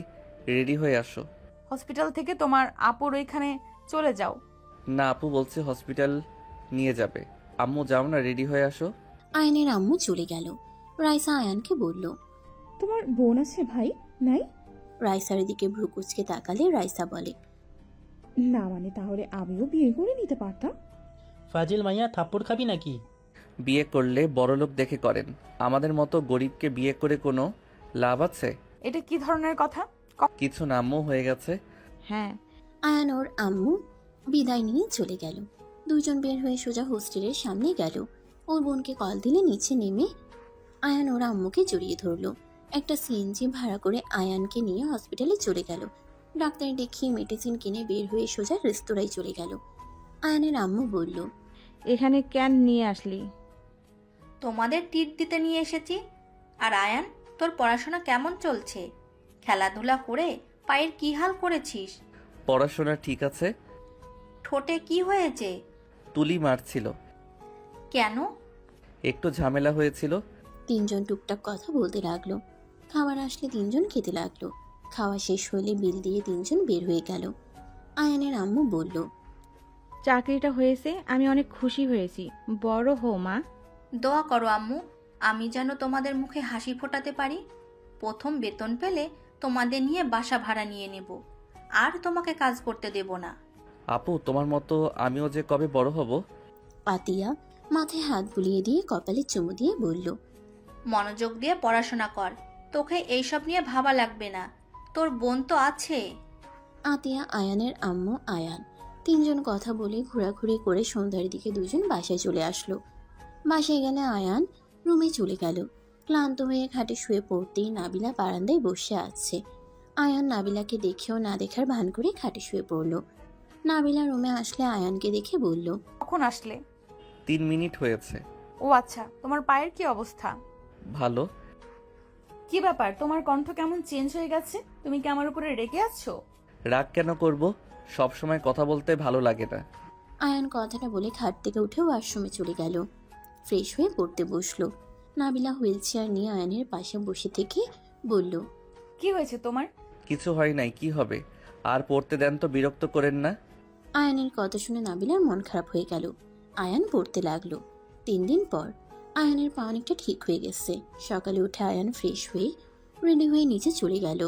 রেডি হয়ে আসো। হসপিটাল থেকে তোমার আপুর ওইখানে চলে যাও। না, আপু বলছে হসপিটাল নিয়ে যাবে। আম্মু যাও না, রেডি হয়ে আসো। আয়ানের আম্মু চলে গেল। রাইসা আয়ানকে বলল, তোমার বোন আছে ভাই? নাই? রাইসার দিকে ভ্রু কুচকে তাকালে রাইসা বলে, না মানে তাহলে আমিও বিয়ে করে নিতে পারতাম। ফাজিল মাইয়া, থাপ্পড় খাবি নাকি? বিয়ে করলে বড়লোক দেখে করেন, আমাদের মতো গরিবকে বিয়ে করে কোনো লাভ আছে? এটা কি ধরনের কথা? কিছু না আম্মু, হয়ে গেছে। হ্যাঁ। আয়ান ওর আম্মু বিদায় নিয়ে চলে গেল। দুজন বের হয়ে সোজা হোস্টেলের সামনে গেল। ওর বোনকে কল দিলে নিচে নেমে আয়ান ওর আম্মুকে জড়িয়ে ধরলো। একটা সিএনজি ভাড়া করে আয়ানকে নিয়ে হসপিটালে চলে গেল। ডাক্তার দেখিয়ে মেডিসিন কিনে বের হয়ে সোজা রেস্তোরাঁয় চলে গেল। আয়ানের আম্মু বলল, এখানে কেন নিয়ে আসলি? তোমাদের ট্রিট দিতে নিয়ে এসেছি। আর আয়ান, তোর পড়াশোনা কেমন চলছে? খেলাধুলা করে পায়ের কি হাল করেছিস? পড়াশোনা ঠিক আছে। ঠোঁটে কি হয়েছে? তুলি মারছিল। কেন? একটু ঝামেলা হয়েছিল। তিনজন টুকটাক কথা বলতে লাগলো। খাবার আসলে তিনজন খেতে লাগলো। খাওয়া শেষ হলে বিল দিয়ে তিনজন বের হয়ে গেল। আয়ানের আম্মু বলল, চাকরিটা হয়েছে, আমি অনেক খুশি হয়েছি। বড় হো মা। দোয়া করো আম্মু, আমি যেন তোমাদের মুখে হাসি ফোটাতে পারি। প্রথম বেতন পেলে তোমাদের নিয়ে বাসা ভাড়া নিয়ে নেব, আর তোমাকে কাজ করতে দেব না। আপু, তোমার মতো আমিও যে কবে বড় হব। পাতিয়া মাথায় হাত বুলিয়ে দিয়ে কপালে চুমু দিয়ে বলল, মনোযোগ দিয়ে পড়াশোনা কর, তোকে এইসব নিয়ে ভাবা লাগবে না, তোর বোন তো আছে। আতিয়া, আয়ানের আম্মু, আয়ান তিনজন কথা বলে ঘোরাঘুরি করে সন্ধ্যার দিকে দুজন বাসায় চলে আসলো। বাসায় গেলে আয়ান রুমে চলে গেল। ক্লান্ত হয়ে খাটে শুয়ে পড়তেই নাবিলা বারান্দায় বসে আছে। আয়ান নাবিলাকে দেখেও না দেখার ভান করে খাটে শুয়ে পড়ল। নাবিলা রুমে আসলে আয়ানকে দেখে বলল, কখন আসলে? 3 মিনিট হয়েছে। ও আচ্ছা, তোমার পায়ের কি অবস্থা? ভালো। কি ব্যাপার, তোমার কণ্ঠ কেমন চেঞ্জ হয়ে গেছে? তুমি কি আমার উপরে রেগে আছো? রাগ কেন করব, সব সময় কথা বলতে ভালো লাগে না। আয়ান কথাটা বলে খাট থেকে উঠে ওয়াশরুমে চলে গেল। ফ্রেশ হয়ে পড়তে বসলো। নাবিলা হুইল চেয়ার নিয়ে আয়ানের পাশে বসে থেকে বলল, কি হয়েছে তোমার? কিছু হয় নাই, কি হবে? আর পড়তে দেন তো, বিরক্ত করেন না। আয়ানের কথা শুনে নাবিলার মন খারাপ হয়ে গেল। আয়ান পড়তে লাগলো। 3 দিন পর আয়ানের পা অনেকটা ঠিক হয়ে গেছে। সকালে উঠে আয়ান ফ্রেশ হয়ে রেডি হয়ে নিচে চলে গেল।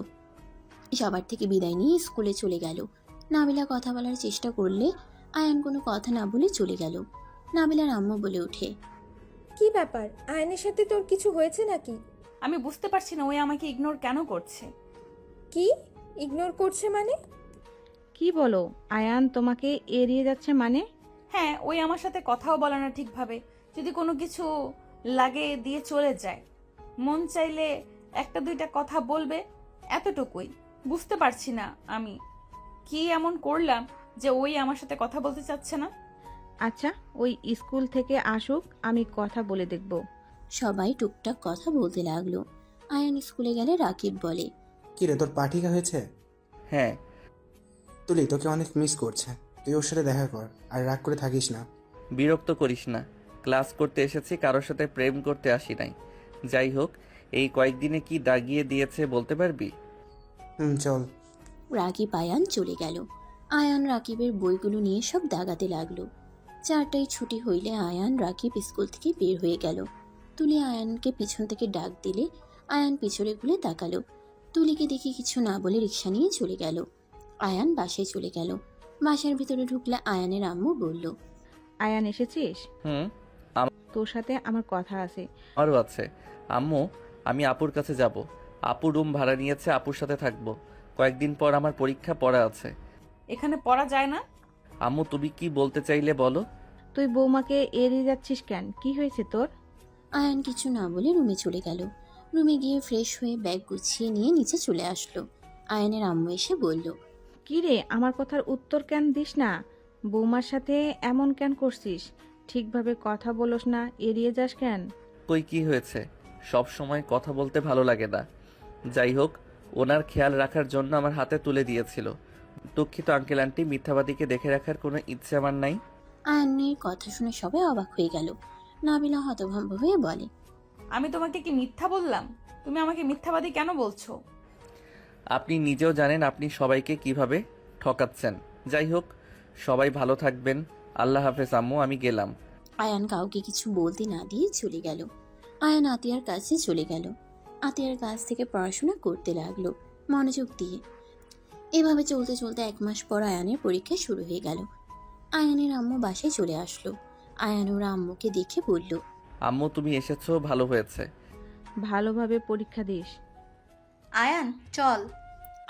সবার থেকে বিদায় নিয়ে স্কুলে চলে গেল। নাবিলা কথা বলার চেষ্টা করলে আয়ান কোনো কথা না বলে চলে গেল। নাবিলার আম্মু বলে ওঠে, কি ব্যাপার, আয়নের সাথে তোর কিছু হয়েছে নাকি? আমি বুঝতে পারছি না ওই আমাকে ইগনোর কেন করছে। কি ইগনোর করছে মানে? কি বলো? আয়ান তোমাকে এড়িয়ে যাচ্ছে মানে? হ্যাঁ, ওই আমার সাথে কথাও বলে না ঠিকভাবে। যদি কোনো কিছু লাগে দিয়ে চলে যায়, মন চাইলে একটা দুইটা কথা বলবে, এতটুকুই। বুঝতে পারছি না আমি কি এমন করলাম যে ওই আমার সাথে কথা বলতে চাচ্ছে না। আচ্ছা, ওই স্কুল থেকে আসুক, আমি কথা বলে দেখব। সবাই টুকটাক কথা বলতে লাগলো। আয়ান স্কুলে গেলে রাকিব বলে, কিরে, তোর পা ঠিক হয়েছে? হ্যাঁ। তুলি তোকে অনেক মিস করছে, তুই ওর সাথে দেখা কর আর রাগ করে থাকিস না। বিরক্ত করিস না, ক্লাস করতে এসেছি, কারোর সাথে প্রেম করতে আসি নাই। যাই হোক, এই কয়েকদিনে কি দাগিয়ে দিয়েছে বলতে পারবি? চল। রাকিব আয়ান চলে গেল। আয়ান রাকিবের বইগুলো নিয়ে সব দাগাতে লাগলো। 4টায় ছুটি হইলে আয়ান রাকিব স্কুল থেকে বের হয়ে গেল। তুলি আয়ানকে পিছন থেকে ডাক দিলে আয়ান পিছনে ঘুরে তাকালো। তুলিকে দেখে কিছু না বলে রিক্সা নিয়ে চলে গেল। আয়ান বাসায় চলে গেল। বাসার ভিতরে ঢুকলে আয়ানের আম্মু বলল, আয়ান এসেছিস? হুম, তোর সাথে আমার কথা আছে। আমারও আছে। আম্মু, আমি আপুর কাছে যাব। আপু রুম ভাড়া নিয়েছে, আপুর সাথে থাকবো। কয়েকদিন পর আমার পরীক্ষা পড়া আছে। এখানে পড়া যায় না? আম্মু, তুমি কি বলতে চাইলে বলো। তুই বৌমাকে এড়িয়ে যাচ্ছিস কেন? কি হয়েছে তোর? আয়ান কিছু না বলে রুমে চলে গেল। রুমে গিয়ে ফ্রেশ হয়ে ব্যাগ গুছিয়ে নিয়ে নিচে চলে আসলো। আয়ানের আম্মু এসে বলল, কি রে, আমার কথার উত্তর কেন দিস না? বৌমার সাথে এমন কেন করছিস? ঠিকভাবে কথা বলোস না, এড়িয়ে যাস কেন? কই, কি হয়েছে? সব সময় কথা বলতে ভালো লাগে না। যাই হোক, ওনার খেয়াল রাখার জন্য আমার হাতে তুলে দিয়েছিল। দুঃখিত আঙ্কেল আন্টি, মিথ্যাবাদীকে দেখে রাখার কোনো ইচ্ছে আমার নাই। আয়ানের কথা শুনে সবাই অবাক হয়ে গেল। নাবিলা হতভম্ব হয়ে বলে, আমি তোমাকে কি মিথ্যা বললাম? তুমি আমাকে মিথ্যাবাদী কেন বলছো? আপনি নিজেও জানেন আপনি সবাইকে কিভাবে ঠকাচ্ছেন। যাই হোক, সবাই ভালো থাকবেন। আল্লাহ হাফেজ আম্মু, আমি গেলাম। আয়ান কাউকে কিছু বলতে না দিয়ে চলে গেল। আয়ান আতিয়ার কাছে চলে গেল। আতিয়ার কাছ থেকে পড়াশোনা করতে লাগলো মনোযোগ দিয়ে। এভাবে চলতে চলতে 1 মাস পর আয়ানের পরীক্ষা শুরু হয়ে গেল। আয়ানের আম্মু বাসায় চলে আসলো। আয়ান ওর আম্মুকে দেখে বলল, আম্মু, তুমি এসেছো, ভালো হয়েছে। ভালোভাবে পরীক্ষা দিস। আয়ান চল।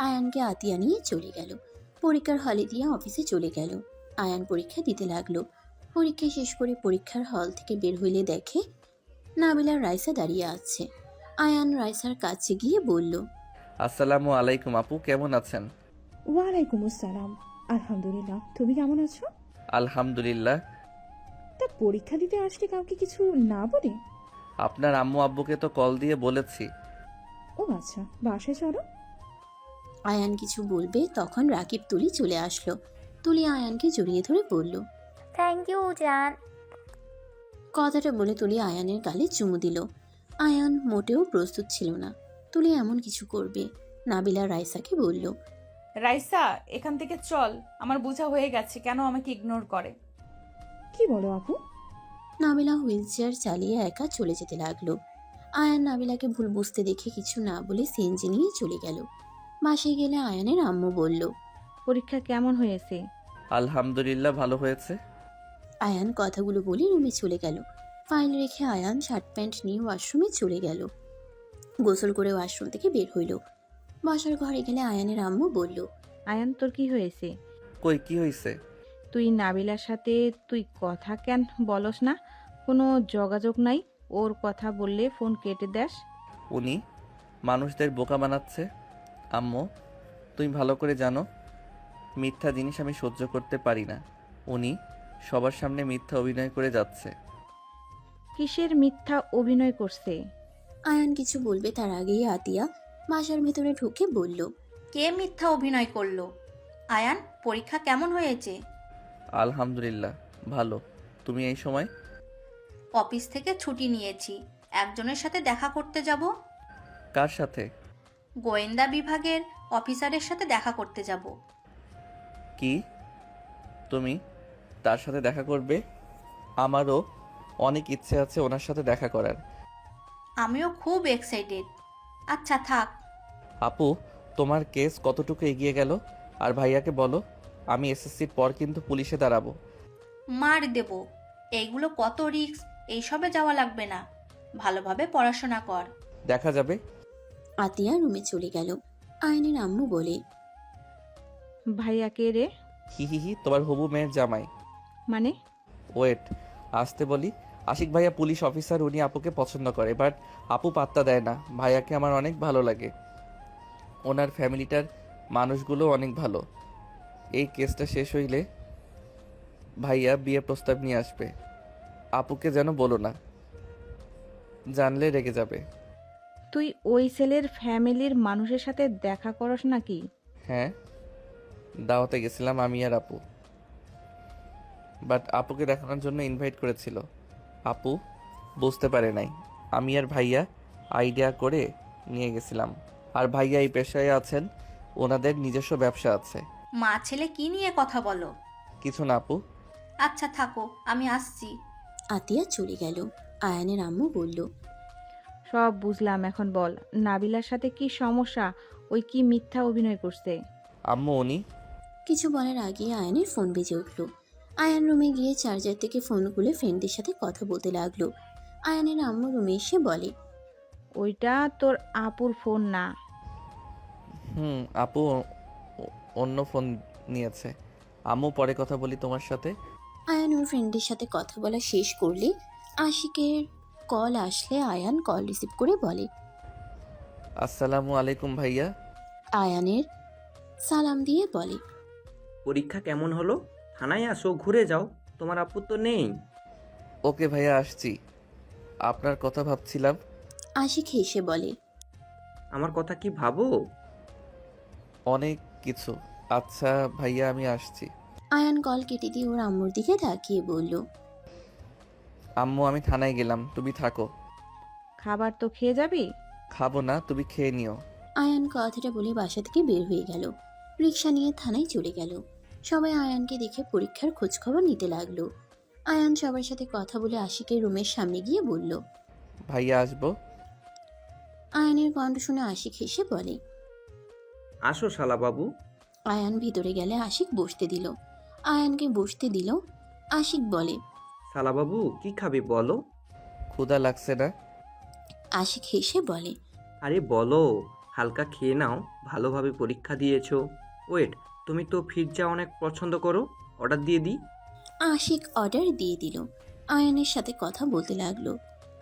আয়ানকে আতিয়া নিয়ে চলে গেল। পরীক্ষার হলে দিয়ে অফিসে চলে গেল। আয়ান পরীক্ষা দিতে লাগলো। পরীক্ষা শেষ করে পরীক্ষার হল থেকে বের হইলে দেখে নাবিলার রাইসা দাঁড়িয়ে আছে। আয়ান রাইসার কাছে গিয়ে বলল, আসসালামু আলাইকুম আপু, কেমন আছেন? ওয়ালাইকুম আসসালাম। আলহামদুলিল্লাহ, তুমি কেমন আছো? আলহামদুলিল্লাহ। তা পরীক্ষা দিতে আসলে কাউকে কিছু না বলে? আপনার আম্মু আব্বুকে তো কল দিয়ে বলেছি। ও আচ্ছা, বাসায় চলো। আয়ান কিছু বলবে তখন রাকিব তুলি চলে আসলো। তুলি আয়ানকে জড়িয়ে ধরে বলল, থ্যাংক ইউ জান। কথাটা বলে তুলি আয়ানের গালে চুমু দিল। আয়ান মোটেও প্রস্তুত ছিল না তুলি এমন কিছু করবে। নাবিলা রাইসাকে বলল, রাইসা, এখান থেকে চল, আমার বোঝা হয়ে গেছে কেন আমাকে ইগনোর করে। কি বলো আপু? নাবিলা হুইল চেয়ার চালিয়ে একা চলে যেতে লাগলো। আয়ান নাবিলাকে ভুল বুঝতে দেখে কিছু না বলে সিএনজি নিয়ে চলে গেল। বাসায় গেলে আয়ানের আম্মু বলল, পরীক্ষা কেমন হয়েছে? আলহামদুলিল্লাহ, ভালো হয়েছে। আয়ান কথাগুলো বলে রুমে চলে গেল। ফাইল রেখে আয়ান শার্ট প্যান্ট নিয়ে ওয়াশরুমে চলে গেল। গোসল করে ওয়াশরুম থেকে বের হইল। বাসার ঘরে গেলে আয়ানের আম্মু বলল, আয়ান, তোর কি হয়েছে? কই, কি হয়েছে? তুই নাবিলার সাথে তুই কথা কেন বলস না? কোনো যোগাযোগ নাই? ওর কথা বললে ফোন কেটে দেস। উনি মানুষদের বোকা বানাচ্ছে। আম্মু, তুমি ভালো করে জানো মিথ্যা জিনিস আমি সহ্য করতে পারি না। উনি সবার সামনে মিথ্যা অভিনয় করে যাচ্ছে। কিসের মিথ্যা অভিনয় করছে? আয়ান কিছু বলবে তার আগেই আতিয়া বাসার ভেতরে ঢুকে বলল, কে মিথ্যা অভিনয় করলো? আয়ান, পরীক্ষা কেমন হয়েছে? আলহামদুলিল্লাহ, ভালো। তুমি এই সময়? অফিস থেকে ছুটি নিয়েছি, একজনের সাথে দেখা করতে যাব। কার সাথে? গোয়েন্দা বিভাগের অফিসারের সাথে দেখা করতে যাব। কি, তুমি তার সাথে দেখা করবে? আমারও অনেক ইচ্ছে আছে ওনার সাথে দেখা করার। আমিও খুব এক্সাইটেড। আচ্ছা থাক। আপু, তোমার কেস কতটুকু এগিয়ে গেল? আর ভাইয়াকে বলো আমি এসএসসির পর কিন্তু পুলিশে দাঁড়াবো। মার দেব। এইগুলো কত রিস্ক, এইসবে যাওয়া লাগবে না। ভালোভাবে পড়াশোনা কর। দেখা যাবে। আতিয়া রুমে চলে গেল। আয়নের আম্মু বলে, ভাইয়া কে রে? হি হি হি, তোমার হবু মেয়ের জামাই। মানে? ওয়েট, আসতে বলি। আশিক ভাইয়া পুলিশ অফিসার, উনি আপুকে পছন্দ করে, বাট আপু পাত্তা দেয় না। ভাইয়াকে আমার অনেক ভালো লাগে। ওনার ফ্যামিলিটার মানুষগুলো অনেক ভালো। এই কেসটা শেষ হইলে ভাইয়া বিয়ে প্রস্তাব নিয়ে আসবে। আপুকে যেন বলো না, জানলে রেগে যাবে। তুই ওই ছেলের ফ্যামিলির মানুষের সাথে দেখা করস নাকি? হ্যাঁ। দাওয়াতে গেছিলাম আমি আর আপু, বাট আপুকে দেখানোর জন্য ইনভাইট করেছিল। আপু বুঝতে পারে নাই, আমি আর ভাইয়া আইডিয়া করে নিয়ে গেছিলাম। আর ভাইয়া এই পেশায় আছেন, ওনাদের নিজস্ব ব্যবসা আছে। মা ছেলে কি নিয়ে কথা বলো? কিছু না আপু। আচ্ছা থাকো, আমি আসছি। আতিয়া চলে গেল। আয়ানের আম্মু বলল, সব বুঝলাম, এখন বল নাবিলার সাথে কি সমস্যা? ওই কি মিথ্যা অভিনয় করছে? আম্মু উনি কিছু বলার আগে আয়ানের ফোন বেজে উঠল। আয়ান রুমে গিয়ে চার্জার থেকে ফোন খুলে ফ্রেন্ডদের সাথে কথা বলতে লাগলো। আয়ানের আম্মু রুমে এসে বলে, ওইটা তোর আপুর ফোন না। আপু অন্য ফোন নিয়েছে। আম্মু পরে কথা বলি তোমার সাথে। আয়ান ওর ফ্রেন্ডের সাথে কথা বলা শেষ করলে আশিকের কল আসলে আয়ান কল রিসিভ করে বলে, আসসালামু আলাইকুম ভাইয়া। আয়ানের সালাম দিয়ে বলে, পরীক্ষা কেমন হলো? থানায় আসো, ঘুরে যাও, তোমার আপু তো নেই। ওকে ভাইয়া, আসছি। আপনার কথা ভাবছিলাম। আশিক হেসে বলে, আমার কথা কি ভাবো? অনেক কিছু। আচ্ছা ভাইয়া, আমি আসছি। আয়ান কল কেটে দিয়ে ওর আম্মুর দিকে তাকিয়ে বলল, আম্মু আমি থানায় গেলাম, তুমি থাকো। খাবার তো খেয়ে যাবি? খাবো না, তুমি খেয়ে নিও। আয়ান কথাটা বলে বাসা থেকে বের হয়ে গেল। রিক্সা নিয়ে থানায় চলে গেল। সবাই আয়ানকে দেখে পরীক্ষার খোঁজখবর নিতে লাগলো। আয়ান সবার সাথে কথা বলে আশিকের রুমের সামনে গিয়ে বলল, ভাইয়া আসবো। আয়ানের কণ্ঠ শুনে আশিক হেসে বলে, আসো শালা বাবু। আয়ান ভিতরে গেলে আশিক বসতে দিল। আয়ানকে বসতে দিল। আশিক বলে, শালা বাবু কি খাবে বলো? ক্ষুধা লাগছে না? আশিক হেসে বলে, আরে বলো, হালকা খেয়ে নাও, ভালোভাবে পরীক্ষা দিয়েছো। ওয়েট, তুমি তো পিৎজা অনেক পছন্দ করো, অর্ডার দিয়ে দিই? আশিক অর্ডার দিয়ে দিল। আয়ানের সাথে কথা বলতে লাগলো।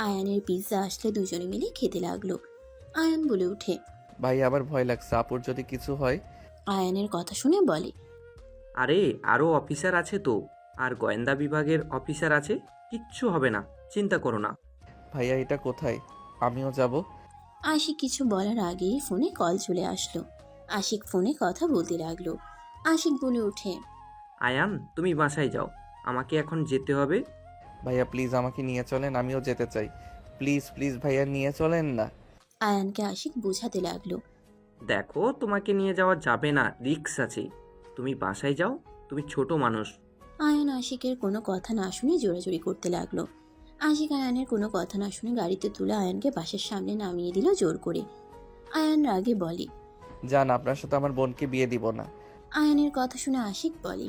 আয়ানের পিৎজা আসলে দুজনে মিলে খেতে লাগলো। আয়ান বলে উঠে, ভাই আমার ভয় লাগছে, আপুর যদি কিছু হয়। আয়ানের কথা শুনে বলে, আরে আরও অফিসার আছে তো, আর গোয়েন্দা বিভাগের অফিসার আছে, কিচ্ছু হবে না, চিন্তা করো না। ভাইয়া এটা কোথায়? আমিও যাব। আশিক কিছু বলার আগেই ফোনে কল চলে আসলো। আশিক ফোনে কথা বলতে লাগলো। আশিক বলে উঠে, আয়ান তুমি বাসায় যাও, আমাকে এখন যেতে হবে। ভাইয়া প্লিজ আমাকে নিয়ে চলেন, আমিও যেতে চাই। প্লিজ প্লিজ ভাইয়া নিয়ে চলেন না। আয়ানকে আশিক বোঝাতে লাগলো। দেখো তোমাকে নিয়ে যাওয়া যাবে না, রিস্ক আছে, তুমি বাসায় যাও, তুমি ছোট মানুষ। আয়ান আশিকের কোনো কথা না শুনে জোরাজোরি করতে লাগলো। আশিক আয়ানের কোনো কথা না শুনে গাড়িতে তুলে আয়ানকে বাসের সামনে নামিয়ে দিল জোর করে। আয়ান রাগে বলে, যান, আপনার সাথে আমার বোনকে বিয়ে দিব না। আয়ানের কথা শুনে আশিক বলে,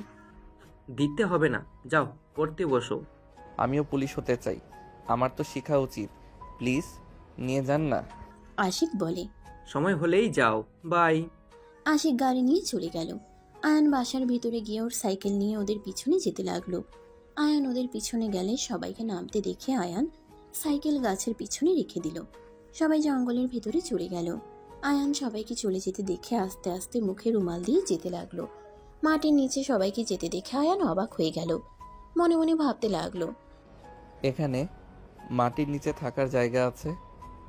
দিতে হবে না, যাও পড়তে বসো। আমিও পুলিশ হতে চাই, আমার তো শেখা উচিত। প্লিজ নিয়ে যান না। আশিক বলে, সময় হলেই যাও, বাই। আশিক গাড়ি নিয়ে চলে গেল। আয়ান বাসার ভিতরে গিয়ে ওর সাইকেল নিয়ে ওদের পিছনে যেতে লাগলো। আয়ান ওদের পিছনে গেলে সবাইকে নামতে দেখে আয়ান সাইকেল গাছের পিছনে রেখে দিল। সবাই জঙ্গলের ভিতরে চলে গেল। আয়ান সবাইকে চলে যেতে দেখে আস্তে আস্তে মুখে রুমাল দিয়ে যেতে লাগলো। মাটির নিচে সবাইকে যেতে দেখে আয়ান অবাক হয়ে গেল। মনে মনে ভাবতে লাগলো, এখানে মাটির নিচে থাকার জায়গা আছে?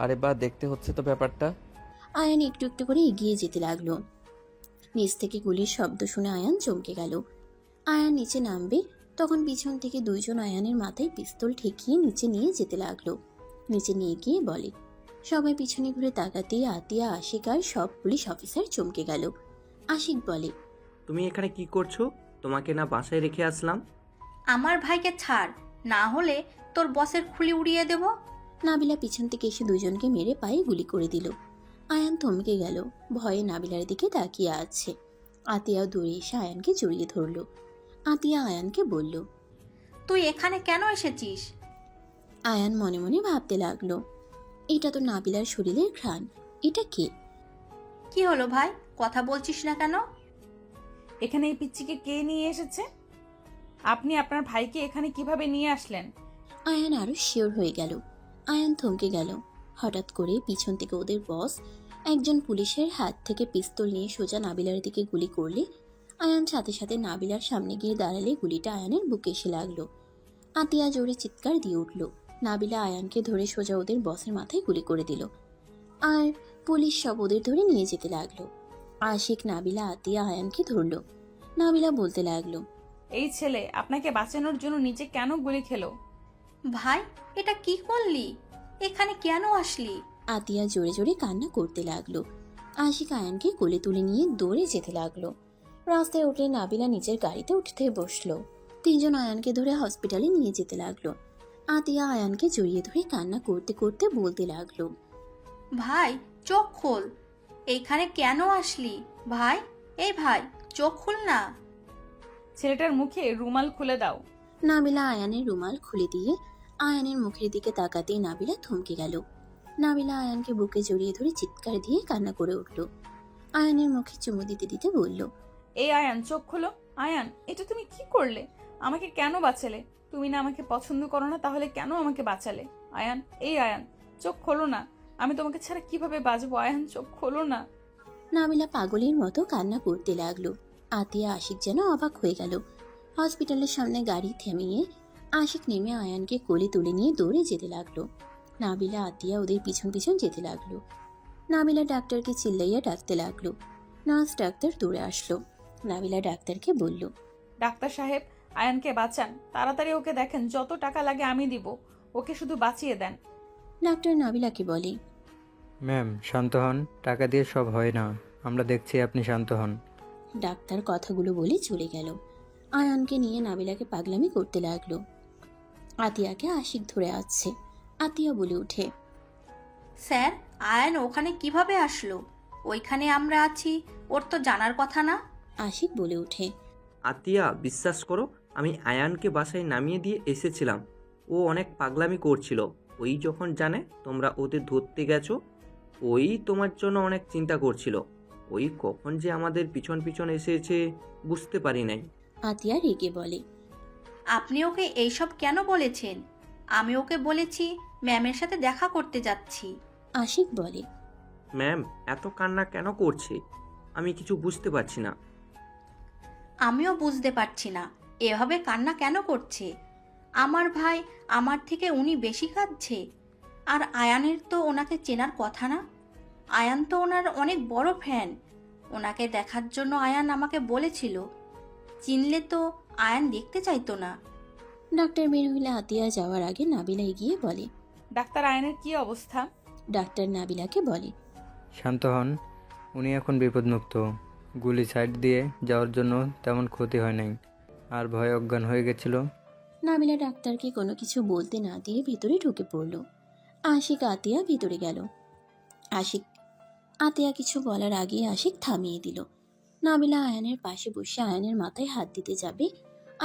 আরে বা, দেখতে হচ্ছে তো ব্যাপারটা। আয়ান একটু একটু করে এগিয়ে যেতে লাগলো। নিচ থেকে গুলির শব্দ শুনে আয়ান চমকে গেল। আয়ান নিচে নামবে তখন পিছন থেকে দুইজন আয়ানের মাথায় পিস্তল ঠেকিয়ে নিচে নিয়ে যেতে লাগলো। নিচে নিয়ে গিয়ে বলে, সবাই পিছনে ঘুরে তাকাতেই আতিয়া, আশিক আর সব পুলিশ অফিসার চমকে গেল। আশিক বলে, তুমি এখানে কি করছো? তোমাকে না বাসায় রেখে আসলাম? আমার ভাইকে ছাড়, না হলে তোর বসের খুলি উড়িয়ে দেব। নাবিলা পিছন থেকে এসে দুজনকে মেরে পায়ে গুলি করে দিল। আয়ান থমকে গেল, ভয়ে নাবিলার দিকে তাকিয়ে আছে। আতিয়াও দৌড়ে এসে আয়ানকে জড়িয়ে ধরল। আতিয়া আয়ানকে বলল, তুই এখানে কেন এসেছিস? আয়ান মনে মনে ভাবতে লাগলো, এটা তো নাবিলার শরীরের ঘ্রাণ, এটা কে? কি হলো ভাই, কথা বলছিস না কেন? এখানে এই পিচ্চিকে কে নিয়ে এসেছে? আপনি আপনার ভাইকে এখানে কিভাবে নিয়ে আসলেন? আয়ান আরো শিওর হয়ে গেল। আয়ান থমকে গেল। হঠাৎ করে পিছন থেকে ওদের বস একজন পুলিশের হাত থেকে পিস্তল নিয়ে সোজা নাবিলার দিকে গুলি করলে আয়ান সাথে সাথে নাবিলার সামনে গিয়ে দাঁড়ালে গুলিটা আয়ানের বুকে এসে লাগলো। আতিয়া জোরে চিৎকার দিয়ে উঠল। নাবিলা আয়ানকে ধরে সোজা ওদের বসের মাথায় গুলি করে দিল। আর পুলিশ সব ওদের ধরে নিয়ে যেতে লাগলো। আশিক, নাবিলা, আতিয়া আয়ানকে ধরল। নাবিলা বলতে লাগলো, এই ছেলে আপনাকে বাঁচানোর জন্য নিজে কেন গুলি খেলো? ভাই, এটা কি করলি? এখানে কেন আসলি? আতিয়া জোরে জোরে কান্না করতে লাগলো। আশিক আয়ানকে কোলে তুলে নিয়ে দৌড়ে যেতে লাগলো। রাস্তায় উঠে নাবিলা নিজের গাড়িতে উঠতে বসলো। তিনজন আয়ানকে ধরে হসপিটালে নিয়ে যেতে লাগলো। আতিয়া আয়ানকে জড়িয়ে ধরে কান্না করতে করতে বলতে লাগলো, ভাই, চোখ খোল। এইখানে কেন আসলি? ভাই, এই ভাই, চোখ খুল না। ছেলেটার মুখে রুমাল খুলে দাও। নাবিলা আয়ানের রুমাল খুলে দিয়ে আয়ানের মুখের দিকে তাকাতেই নাবিলা থমকে গেল। নাবিলা আয়ানকে বুকে জড়িয়ে ধরে চিৎকার দিয়ে কান্না করে উঠল। আয়ানের মুখে চুমু দিতে দিতে বলল, এই আয়ান, চোখ খোলো। আয়ান, এটা তুমি কি করলে? আমাকে কেন বাঁচালে? তুমি না আমাকে পছন্দ করো না, তাহলে কেন আমাকে বাঁচালে? আয়ান, এই আয়ান, চোখ খোলো না। আমি তোমাকে ছাড়া কিভাবে বাঁচবো? আয়ান, চোখ খোলো না। নাবিলা পাগলের মতো কান্না করতে লাগলো। আতিয়া আশিক যেন অবাক হয়ে গেল। হসপিটালের সামনে গাড়ি থামিয়ে আশিক নেমে আয়ানকে কোলে তুলে নিয়ে দৌড়ে যেতে লাগলো। নাবিলা আতিয়া ওদের পিছন পিছন যেতে লাগলো। নাবিলা ডাক্তারকে চিল্লাইয়া ডাকতে লাগলো। নার্স ডাক্তার দৌড়ে আসলো। নাবিলা ডাক্তারকে বলল, ডাক্তার সাহেব, আয়ানকে বাঁচান, তাড়াতাড়ি ওকে দেখেন, যত টাকা লাগে আমি দিব, ওকে শুধু বাঁচিয়ে দেন। ডাক্তার নাবিলাকে বলে, ম্যাম শান্ত হন, টাকা দিয়ে সব হয় না, আমরা দেখছি, আপনি শান্ত হন। ডাক্তার কথাগুলো বলে চলে গেল। আয়ানকে নিয়ে নাবিলাকে পাগলামি করতে লাগলো। আতিয়াকে আশিক ধরে আসছে। আতিয়া বলে উঠে, স্যার, আয়ান ওখানে কিভাবে আসলো? ওইখানে আমরা আছি, ওর তো জানার কথা না। আশিক বলে উঠে, আতিয়া, বিশ্বাস করো, আমি আয়ানকে বাসায় নামিয়ে দিয়ে এসেছিলাম। ও অনেক পাগলামি করছিল। ওই যখন জানে তোমরা ওদের ধরতে গেছো, ওই তোমার জন্য অনেক চিন্তা করছিল। ওই কখন যে আমাদের পিছন পিছন এসেছে বুঝতে পারি নাই। আতিয়া রেগে বলে, আপনি ওকে এইসব কেন বলেছেন? আমি ওকে বলেছি ম্যামের সাথে দেখা করতে যাচ্ছি। আশিক বলে, ম্যাম এত কান্না কেন করছে? আমি কিছু বুঝতে পারছি না। আমিও বুঝতে পারছি না এভাবে কান্না কেন করছে। আমার ভাই আমার থেকে উনি বেশি কাঁদছে। আর আয়ানের তো ওনাকে চেনার কথা না। আয়ান তো ওনার অনেক বড় ফ্যান। ওনাকে দেখার জন্য আয়ান আমাকে বলেছিল। চিনলে তো আয়ান দেখতে চাইতো না। ডাক্তার বের হইলে আতিয়া যাওয়ার আগে নাবিলা এগিয়ে বলে, ডাক্তার, আয়ানের কি অবস্থা? ডাক্তার নাবিলাকে বলে, শান্ত হন, উনি এখন বিপদমুক্ত। গুলি সাইড দিয়ে যাওয়ার জন্য তেমন ক্ষতি হয় নাই, আর ভয় অজ্ঞান হয়ে গেছিল। নাবিলা ডাক্তারকে কোনো কিছু বলতে না দিয়ে ভিতরে ঢুকে পড়ল। আশিক আতিয়া ভিতরে গেল। আতিয়া কিছু বলার আগে আশিক থামিয়ে দিল। নাবিলা আয়ানের পাশে বসে আয়ানের মাথায় হাত দিতে যাবে,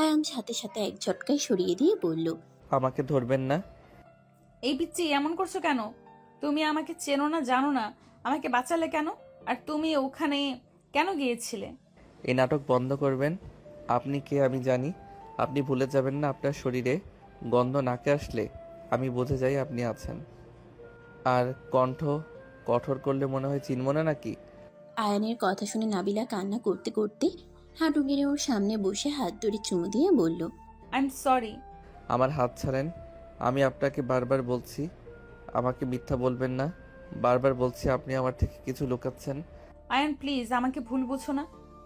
আয়ান সাথে সাথে এক ঝটকায় সরিয়ে দিয়ে বলল, আমাকে ধরবেন না। এই পিচ্চি, এমন করছো কেন? তুমি আমাকে চেনো না, জানো না, আমাকে বাঁচালে কেন? আর তুমি ওখানে কেন গিয়েছিলে? এই নাটক বন্ধ করবেন। আপনি কে আমি জানি। আপনি ভুলে যাবেন না আপনার শরীরে গন্ধ নাকে আসলে আমি বুঝে যাই আপনি আছেন। আর কণ্ঠ কঠোর করলে মনে হয় চিনব না নাকি? আয়ানের কথা শুনে নাবিলা কান্না করতে করতে হাঁটু গেড়ে ওর সামনে বসে হাত ধরে চুমু দিয়ে বলল, আই এম সরি। আমার হাত ছাড়েন। আমি আপনাকে বারবার বলছি আমাকে মিথ্যা বলবেন না। বারবার বলছি আপনি আমার থেকে কিছু লুকাচ্ছেন। আয়ান, প্লিজ আমাকে ভুল বুঝো না।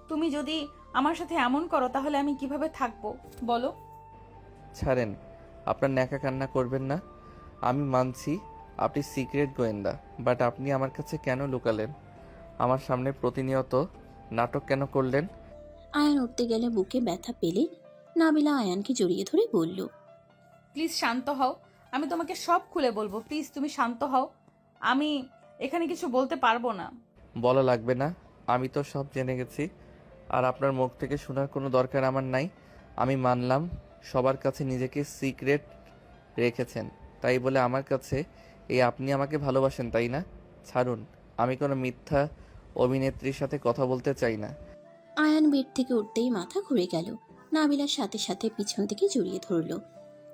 তুমি যদি আমার সাথে এমন করো তাহলে আমি কিভাবে থাকবো বলো? ছাড়েন, আপনার ন্যাকা কান্না করবেন না। আমি মানছি আপনি সিক্রেট গোয়েন্দা, বাট আপনি আমার কাছে কেন লুকালেন? আমার সামনে প্রতিনিয়ত নাটক কেন করলেন? আয়ান উঠতে গেলে বুকে ব্যথা পেলে নাবিলা আয়ানকে জড়িয়ে ধরে বলল, প্লিজ শান্ত হও, আমি তোমাকে সব খুলে বলবো। প্লিজ তুমি শান্ত হও, আমি এখানে কিছু বলতে পারবো না। বলা লাগবে না, আমি তো সব জেনে গেছি। আর আপনার মুখ থেকে শোনার কোনো দরকার আমার নাই। আমি মানলাম সবার কাছে নিজেকে সিক্রেট রেখেছেন, তাই বলে আমার কাছে এই আপনি আমাকে ভালোবাসেন তাই না? ছাড়ুন, আমি কোনো মিথ্যা অভিনেত্রীর সাথে কথা বলতে চাই না। আয়ান বেড থেকে উঠতেই মাথা ঘুরে গেল। নাবিলার সাথে সাথে পিছন থেকে জড়িয়ে ধরল।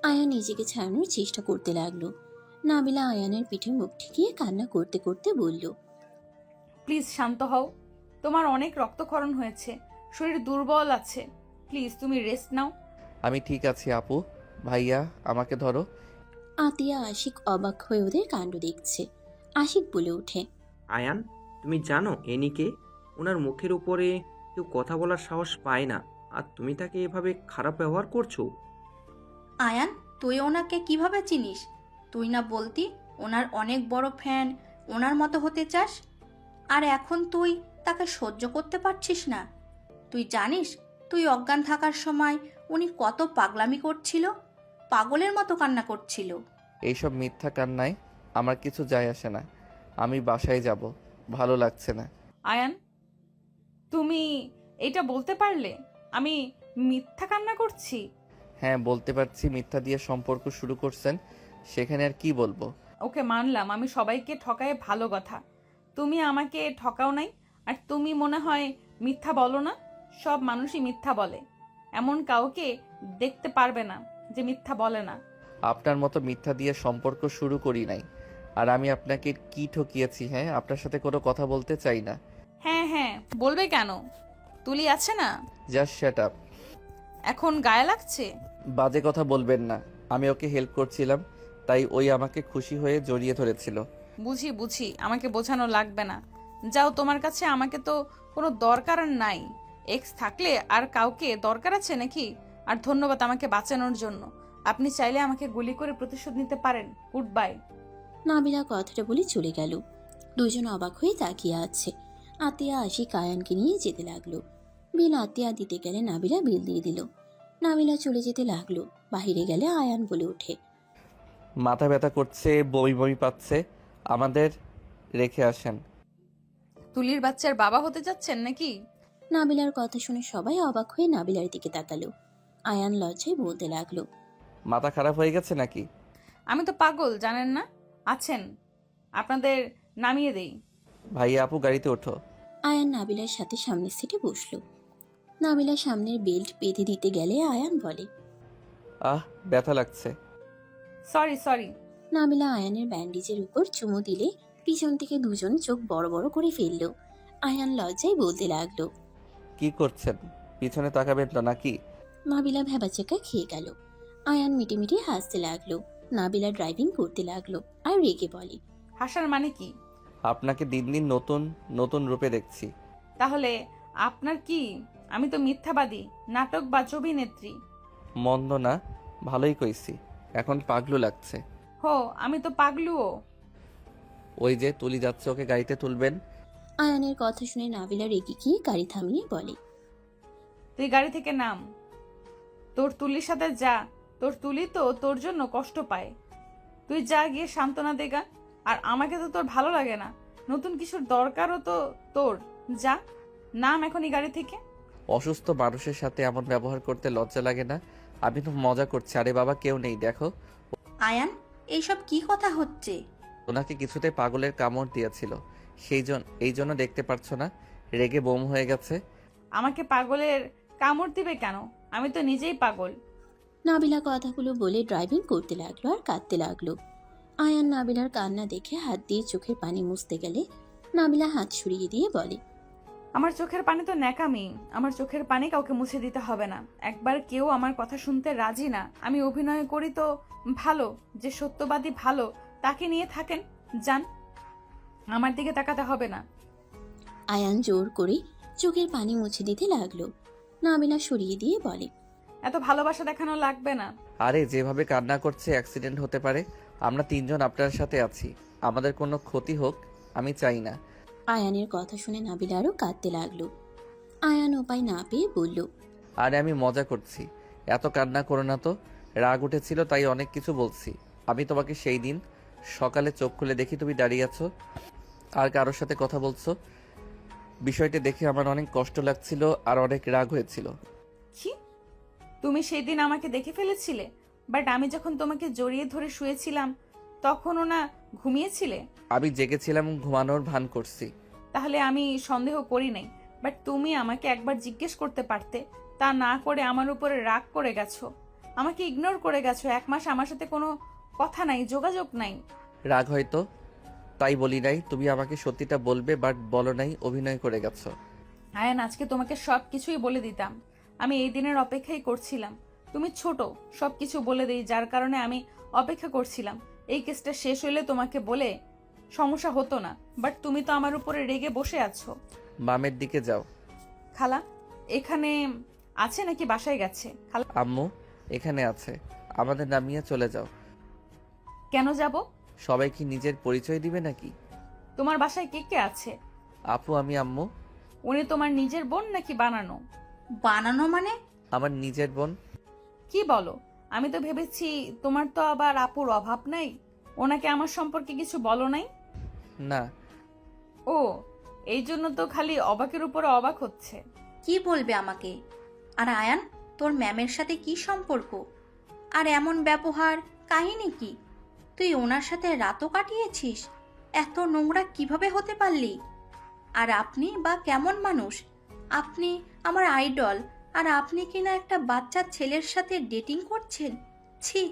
আয়ান নিজেকে ছাড়ানোর চেষ্টা করতে লাগলো। নাবিলা আয়ানের পিঠে মুখ ঠেকিয়ে কান্না করতে করতে বলল, প্লিজ শান্ত হও, তোমার অনেক রক্তক্ষরণ হয়েছে, শরীর দুর্বল আছে, প্লিজ তুমি রেস্ট নাও। আমি ঠিক আছি আপু। ভাইয়া আমাকে ধরো। আতিয়া আশিক অবাক হয়ে ওদের কাণ্ড দেখছে। আশিক বলে ওঠে, আয়ান, তুমি জানো এনিকে? ওনার মুখের উপরে কেউ কথা বলার সাহস পায় না, আর তুমি তাকে এভাবে খারাপ ব্যবহার করছো। আয়ান, তুই ওনাকে কিভাবে চিনিস? তুই না বলতি ওনার অনেক বড় ফ্যান, ওনার মতো হতে চাস, আর এখন তুই তাকে সহ্য করতে পারছিস না। তুই জানিস তুই অজ্ঞান থাকার সময় উনি কত পাগলামি করছিল, পাগলের মতো কান্না করছিল। এইসব মিথ্যা কান্নায় আমার কিছু যায় আসে না। আমি বাসায় যাব, ভালো লাগছে না। আয়ান, তুমি এটা বলতে পারলে আমি মিথ্যা কান্না করছি? হ্যাঁ, বলতে পারছি। মিথ্যা দিয়ে সম্পর্ক শুরু করছেন, সেখানে আর কি বলবো। ওকে, মানলাম আমি সবাইকে ঠকায়, ভালো কথা। তুমি আমাকে ঠকাও নাই, আর তুমি মনে হয় মিথ্যা বলো না। সব মানুষই মিথ্যা বলে, এমন কাউকে দেখতে পারবে না যে মিথ্যা বলে না। আপনার মতো মিথ্যা দিয়ে সম্পর্ক শুরু করি নাই। আর আমি আপনাকে কি ঠকিয়েছি? হ্যাঁ, আপনার সাথে কোনো কথা বলতে চাই না। হ্যাঁ হ্যাঁ, বলবে কেন? তুলি আছে না? Just shut up. এখন গায়ে লাগছে? বাজে কথা বলবেন না। আমি ওকে হেল্প করছিলাম, তাই ওই আমাকে খুশি হয়ে জড়িয়ে ধরেছিল। বুঝি বুঝি, আমাকে বোঝানো লাগবে না। যাও, তোমার কাছে আমাকে তো কোনো দরকার নাই। এক্স থাকলে আর কাউকে দরকার আছে নাকি? আর ধন্যবাদ আমাকে বাঁচানোর জন্য। আপনি চাইলে আমাকে গুলি করে প্রতিশোধ নিতে পারেন। Good bye. নাবিলা কথাটা বলে চলে গেল। দুজন অবাক হয়ে তাকিয়ে আছে। আতিয়া আশিক আয়ানকে নিয়ে যেতে লাগলো। বিল আতিয়া দিতে গেলে নাবিলা বিল দিয়ে দিল। নাবিলা চলে যেতে লাগলো। বাহিরে গেলে আয়ান বলে ওঠে, মাথা ব্যথা করছে, বমি বমি পাচ্ছে, আমাদের রেখে আসেন। তুলির বাচ্চার বাবা হতে যাচ্ছেন নাকি? নাবিলার কথা শুনে সবাই অবাক হয়ে নাবিলার দিকে তাকালো। আয়ান লজ্জায় বলতে লাগলো, মাথা খারাপ হয়ে গেছে নাকি? আমি তো পাগল, জানেন না? আছেন, আপনাদের নামিয়ে দেই। ভাইয়া আপু, গাড়িতে ওঠো। আয়ান নাবিলার সাথে সামনের সিটে বসলো। নাবিলা সামনের বেল্ট বেঁধে দিতে গেলে আয়ান বলে, আহ, ব্যথা লাগছে। Sorry sorry. নাবিলা আয়ানের ব্যান্ডেজের উপর চুমু দিলে পিছন থেকে দুজন চোখ বড় বড় করে ফেললো। আয়ান লজ্জায় বলতে লাগলো, কি করছেন? পিছনে তাকাবেন তো নাকি? নাবিলা ভেবাচেকা খেয়ে গেল। আয়ান মিটে মিটে হাসতে লাগলো। নাবিলা ড্রাইভিং করতে লাগলো আর রেগে বলে, হাসার মানে কি? আপনাকে দিন দিন নতুন নতুন রূপে দেখছি। তাহলে আপনার কি? আমি তো মিথ্যাবাদী, নাটক বা অভিনেত্রী। মন্দ না, ভালোই কইছি। এখন পাগলু লাগছে। হো, আমি তো পাগলুও। ওই যে তুলি যাচ্ছে, ওকে গাড়িতে তুলবেন। আয়ানের কথা শুনে নাবিলা রেগে গিয়ে গাড়ি থামিয়ে বলে, তুই গাড়ি থেকে নাম, তোর তুলির সাথে যা। তোর তুলি তো তোর জন্য কষ্ট পায়। তুই যা গিয়ে সান্ত্বনা দেগা। আর আমাকে তো তোর ভালো লাগে না, নতুন কিছুর দরকারও তো তোর। যা, নাম এখনই গাড়ি থেকে। অসুস্থ মানুষের সাথে এমন ব্যবহার করতে লজ্জা লাগে না? আমি তো মজা করছি। আরে বাবা, কেউ নেই, দেখো। আয়ান, এইসব কি কথা হচ্ছে? ওনাকে কিছুতে পাগলের কামড় দিয়েছিল, এই জন্য দেখতে পারছো না, রেগে বোম হয়ে গেছে। আমাকে পাগলের কামড় দিবে কেন? আমি তো নিজেই পাগল। নাবিলা কথাগুলো বলে ড্রাইভিং করতে লাগলো আর কাঁদতে লাগলো। আয়ান নাবিলার কান্না দেখে হাত দিয়ে চোখের পানি মুছতে গেলে নাবিলা হাত সরিয়ে দিয়ে বলে, আমার চোখের পানি তো ন্যাকামি। আমার চোখের পানি কাউকে মুছে দিতে হবে না। একবার কেউ আমার কথা শুনতে রাজি না। আমি অভিনয় করি তো ভালো, যে সত্যবাদী ভালো তাকে নিয়ে থাকেন। যান, আমার দিকে তাকাতে হবে না। আয়ান জোর করে চোখের পানি মুছে দিতে লাগলো। নাবিলা সরিয়ে দিয়ে বলে, এত ভালোবাসা দেখানো লাগবে না। আরে যেভাবে কান্না করছে, অ্যাক্সিডেন্ট হতে পারে। আমরা তিনজন আপনার সাথে আছি, আমাদের কোনো ক্ষতি হোক আমি চাই না। আয়ানের কথা শুনে নাবিলা আরও কাঁদতে লাগলো। আয়ান উপায় না পেয়ে বলল, আরে আমি মজা করছি, এত কান্না করো না তো। রাগ উঠেছিল তাই অনেক কিছু বলছি। আমি তোমাকে সেই দিন সকালে চোখ খুলে দেখি তুমি দাঁড়িয়ে আছো আর কারোর সাথে কথা বলছো। বিষয়টা দেখে আমার অনেক কষ্ট লাগছিল আর অনেক রাগ হয়েছিল। কি? তুমি সেই দিন আমাকে দেখে ফেলেছিলে? বাট আমি যখন তোমাকে জড়িয়ে ধরে শুয়েছিলাম তখনও না ঘুমিয়েছিলে? আমি জেগেছিলাম, ঘুমানোর ভান করছি। তাহলে আমি সন্দেহ করি নাই। বাট তুমি আমাকে একবার জিজ্ঞেস করতে পারতে। তা না করে আমার উপরে রাগ করে গেছো, আমাকে ইগনোর করে গেছো। 1 মাস আমার সাথে কোনো কথা নাই, যোগাযোগ নাই। রাগ হয়তো, তাই বলি নাই। তুমি আমাকে সত্যিটা বলবে, বাট বলো নাই, অভিনয় করে গেছো। আয়ান, আজকে তোমাকে সব কিছুই বলে দিতাম। আমি এই দিনের অপেক্ষাই করছিলাম। তুমি ছোট, সব কিছু বলে দিই, যার কারণে আমি অপেক্ষা করছিলাম। এই কেসটা শেষ হলে তোমাকে বলে সমস্যা হতো না। বাট তুমি তো আমার উপরে রেগে বসে আছো। বামের দিকে যাও। খালা এখানে আছে নাকি বাসায় গেছে? খালা আম্মু এখানে আছে, আমাদের নামিয়ে চলে যাও। কেন যাব? সবাই কি নিজের পরিচয় দিবে নাকি? তোমার বাসায় কে কে আছে? আপু, আমি, আম্মু। উনি তোমার নিজের বোন নাকি বানানো? বানানো মানে? আমার নিজের বোন। কি বলো? আমি তো ভেবেছি তোমার তো আবার আপুর অভাব নাই, ওনাকে আমার সম্পর্কে কিছু বলো নাই। না। ও, এই জন্য তো খালি অবাকের উপরে অবাক হচ্ছে। কি বলবে আমাকে? আর আয়ান, তোর ম্যামের সাথে কি সম্পর্ক? আর এমন ব্যবহার, কাহিনী কি? তুই ওনার সাথে রাতও কাটিয়েছিস? এত নোংরা কিভাবে হতে পারলি? আর আপনি বা কেমন মানুষ? আপনি আমার আইডল, আর আপনি কিনা একটা বাচ্চা ছেলের সাথে ডেটিং করছেন? ছি!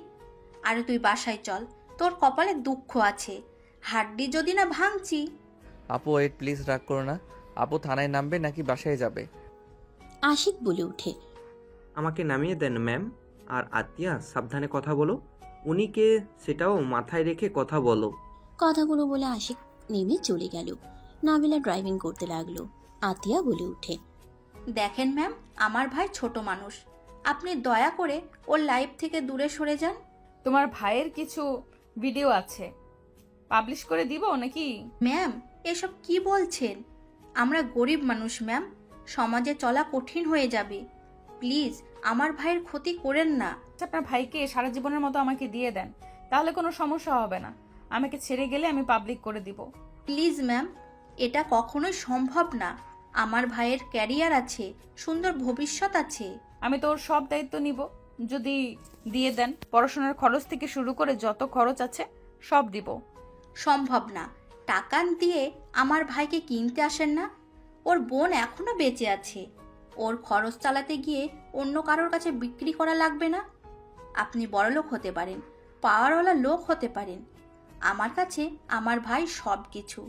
আরে তুই বাসায় চল, তোর কপালে দুঃখ আছে। হাড্ডি যদি না ভাঙছি। আপু ওয়েট, প্লিজ রাগ করো না। আপু থানায় নামবে নাকি বাসায় যাবে? আশিক বলে ওঠে। আমাকে নামিয়ে দেন ম্যাম। আর আতিয়া, সাবধানে কথা বলো। উনি কে সেটাও মাথায় রেখে কথা বলো। কথাগুলো বলে আশিক নেমে চলে গেল। নাবিলা ড্রাইভিং করতে লাগলো। আতিয়া বলে ওঠে। দেখেন ম্যাম, আমার ভাই ছোট মানুষ, আপনি দয়া করে ওর লাইফ থেকে দূরে সরে যান। তোমার ভাইয়ের কিছু ভিডিও আছে, পাবলিশ করে দিব নাকি? ম্যাম, এসব কি বলছেন? আমরা গরিব মানুষ ম্যাম, সমাজে চলা কঠিন হয়ে যাবে। প্লিজ আমার ভাইয়ের ক্ষতি করেন না। আপনার ভাইকে সারা জীবনের মতো আমাকে দিয়ে দেন, তাহলে কোনো সমস্যা হবে না। আমাকে ছেড়ে গেলে আমি পাবলিক করে দিব। প্লিজ ম্যাম, এটা কখনোই সম্ভব না। আমার ভাইয়ের ক্যারিয়ার আছে, সুন্দর ভবিষ্যৎ আছে। আমি তোর সব দায়িত্ব নিব যদি দিয়ে দেন। পড়াশোনার খরচ থেকে শুরু করে যত খরচ আছে সব দিব। সম্ভব না। টাকা দিয়ে আমার ভাইকে কিনতে আসেন না। ওর বোন এখনো বেঁচে আছে, ওর খরচ চালাতে গিয়ে অন্য কারোর কাছে বিক্রি করা লাগবে না। আপনি বড়লোক হতে পারেন, পাওয়ারওয়ালা লোক হতে পারেন, আমার কাছে আমার ভাই সব কিছু।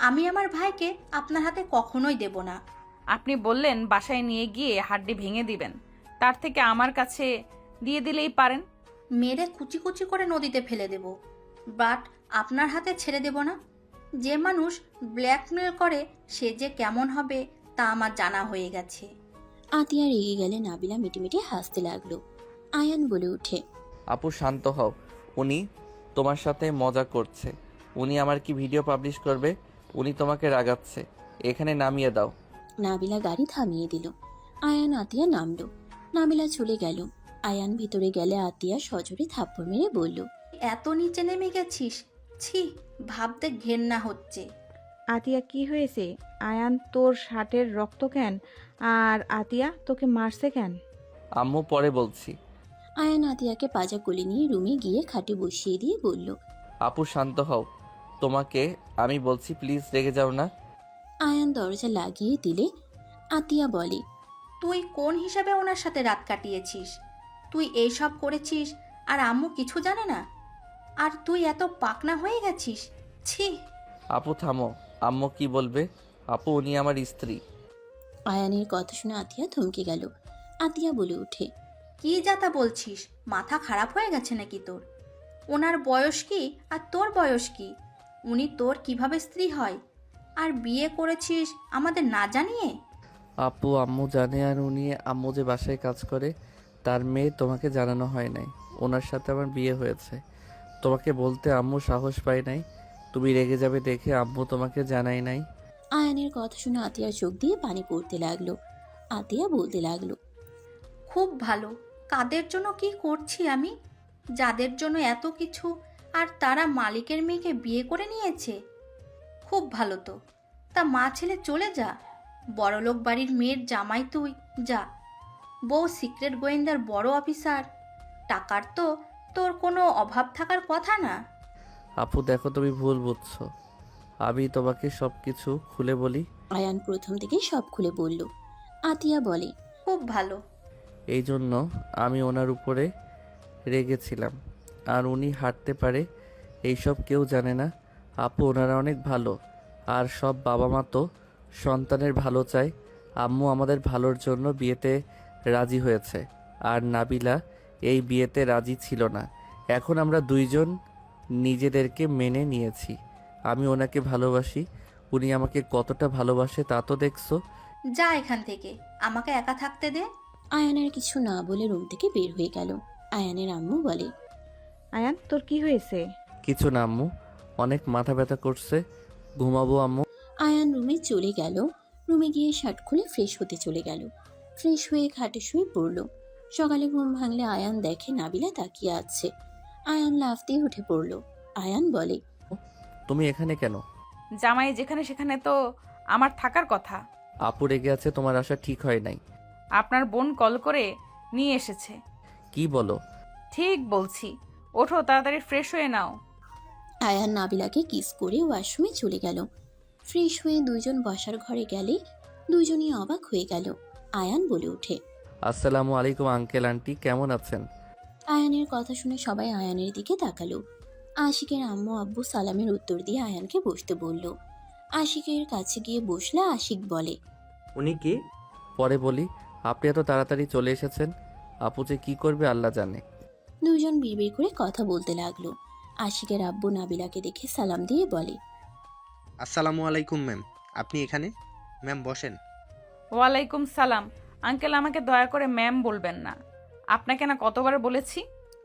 আমি আমার ভাইকে আপনার হাতে কখনোই দেব না। আপনি বললেন বাসায় নিয়ে গিয়ে হাড্ডি ভেঙে দিবেন, তার থেকে আমার কাছে দিয়ে দিলেই পারেন। মেরে কুচি কুচি করে নদীতে ফেলে দেব, বাট আপনার হাতে ছেড়ে দেব না। যে মানুষ ব্ল্যাকমেল করে সে যে কেমন হবে তা আমার জানা হয়ে গেছে। আতিয়া রেগে গেলে নাবিলা মিটিমিটি হাসতে লাগলো। আয়ান বলে ওঠে। আপু শান্ত হও, উনি তোমার সাথে মজা করছে। উনি আমার কি ভিডিও পাবলিশ করবে? উনি তোমাকে রাগাচ্ছে। এখানে নামিয়ে দাও। নাবিলা গাড়ি থামিয়ে দিল। আয়ান আতিয়া নামলো। নাবিলা চলে গেল। আয়ান ভিতরে গেলে আতিয়া সজোরে থাপ্পড় মেরে বলল। এত নিচে নেমে গেছিস? ছি, ভাবতে ঘেন্না হচ্ছে। আতিয়া, কি হয়েছে? আয়ান তোর শার্টের রক্ত কেন? আর আতিয়া তোকে মারছে কেন? আম্মু পরে বলছি। আয়ান আতিয়াকে পাজা কোলে নিয়ে রুমে গিয়ে খাটে বসিয়ে দিয়ে বলল। আপু শান্ত হও, তোমাকে আমি বলছি, প্লিজ রেগে যাও না। আয়ান দরজা লাগিয়ে দিলে আতিয়া বলে। তুই কোন হিসাবে ওনার সাথে রাত কাটিয়েছিস? তুই এইসব করেছিস আর আম্মু কিছু জানে না? আর তুই এত পাকনা হয়ে গেছিস? ছি! আপু থামো, আম্মু কি বলবে? আপু উনি আমার স্ত্রী। আয়ানের কথা শুনে আতিয়া থমকে গেল। আতিয়া বলে ওঠে। কি যাতা বলছিস? মাথা খারাপ হয়ে গেছে নাকি তোর? ওনার বয়স কি আর তোর বয়স কি? উনি তোর কিভাবে স্ত্রী হয়? আর বিয়ে করেছিস আমাদের না জানিয়ে? আপু আম্মু জানে, আর উনি আম্মু যে বাসায় কাজ করে তার মেয়ে, তোমাকে জানানো হয় নাই। ওনার সাথে আমার বিয়ে হয়েছে। তোমাকে বলতে আম্মু সাহস পায় নাই, তুমি রেগে যাবে দেখে আম্মু তোমাকে জানাই নাই। আয়ানের কথা শুনে আতিয়ার চোখ দিয়ে পানি পড়তে লাগলো। আতিয়া বলতে লাগলো। খুব ভালো। কাদের জন্য কি করছি আমি? যাদের জন্য এত কিছু, আর তারা মালিকের মেয়েকে বিয়ে করে নিয়েছে। খুব ভালো তো। তা মা ছেলে চলে যা। বড়লোক বাড়ির মেয়ের জামাই তুই, যা। বউ সিক্রেট গোয়েন্দার বড় অফিসার। টাকার তো তোর কোনো অভাব থাকার কথা না। আপু দেখো, তুমি ভুল বুঝছো। আমি তোমাকে সব কিছু খুলে বলি। আয়ান প্রথম থেকে সব খুলে বলল। আতিয়া বলে। খুব ভালো। এই জন্য আমি ওনার উপরে রেগেছিলাম। আর উনি হাঁটতে পারে এইসব কেউ জানে না। আপু ওনারা অনেক ভালো, আর সব বাবা মা তো সন্তানের ভালো চায়। আম্মু আমাদের ভালোর জন্য বিয়েতে রাজি হয়েছে, আর নাবিলা এই বিয়েতে রাজি ছিল না। এখন আমরা দুইজন নিজেদেরকে মেনে নিয়েছি। আমি ওনাকে ভালোবাসি, উনি আমাকে কতটা ভালোবাসে তা তো দেখছো। যা এখান থেকে, আমাকে একা থাকতে দে। আয়ানের কিছু না বলে রুম থেকে বের হয়ে গেল। আয়ানের আম্মু বলে, আয়ান তোর কি হয়েছে? কিছু না আম্মু, অনেক মাথা ব্যথা করছে, ঘুমাবো আম্মু। আয়ান রুমে চলে গেল। রুমে গিয়ে শার্ট খুলে ফ্রেশ হতে চলে গেল। ফ্রেশ হয়ে খাটে শুয়ে পড়ল। সকালে ঘুম ভাঙলে আয়ান দেখে নাবিলা তাকিয়ে আছে। আয়ান লাফ দিয়ে উঠে পড়ল। আয়ান বলে, তুমি এখানে কেন? জামাই যেখানে সেখানে তো আমার থাকার কথা। আপু রেগে আছে, তোমার আসা ঠিক হয় নাই। আপনার বোন কল করে নিয়ে এসেছে। কি বলো? ঠিক বলছি, ওঠো তাড়াতাড়ি ফ্রেশ হয়ে নাও। আয়ান নাবিলাকে কিস করে ওয়াশরুমে চলে গেল। ফ্রেশ হয়ে দুইজন বসার ঘরে গেলে দুইজনই অবাক হয়ে গেল। আয়ান বলে ওঠে, আসসালামু আলাইকুম আঙ্কেল আন্টি, কেমন আছেন? আয়ানের কথা শুনে সবাই আয়ানের দিকে তাকালো। আশিকের আম্মু আব্বু সালামের উত্তর দিয়ে আয়ানকে বসতে বলল। আশিকের কাছে গিয়ে বসলে আশিক বলে, উনি কে? পরে বলি, আপনি এত তাড়াতাড়ি চলে এসেছেন। আপু যে কি করবে আল্লাহ জানে। দুজন বিড়বিড় করে কথা বলতে লাগলো। আশিকের আব্বু নাবিলাকে দেখে সালাম দিয়ে বলে, আসসালামু আলাইকুম ম্যাম, আপনি এখানে? ম্যাম বসেন। ওয়ালাইকুম সালাম। আঙ্কেল, আমাকে দয়া করে ম্যাম বলবেন না, আপনাকে না কতবার বলেছি।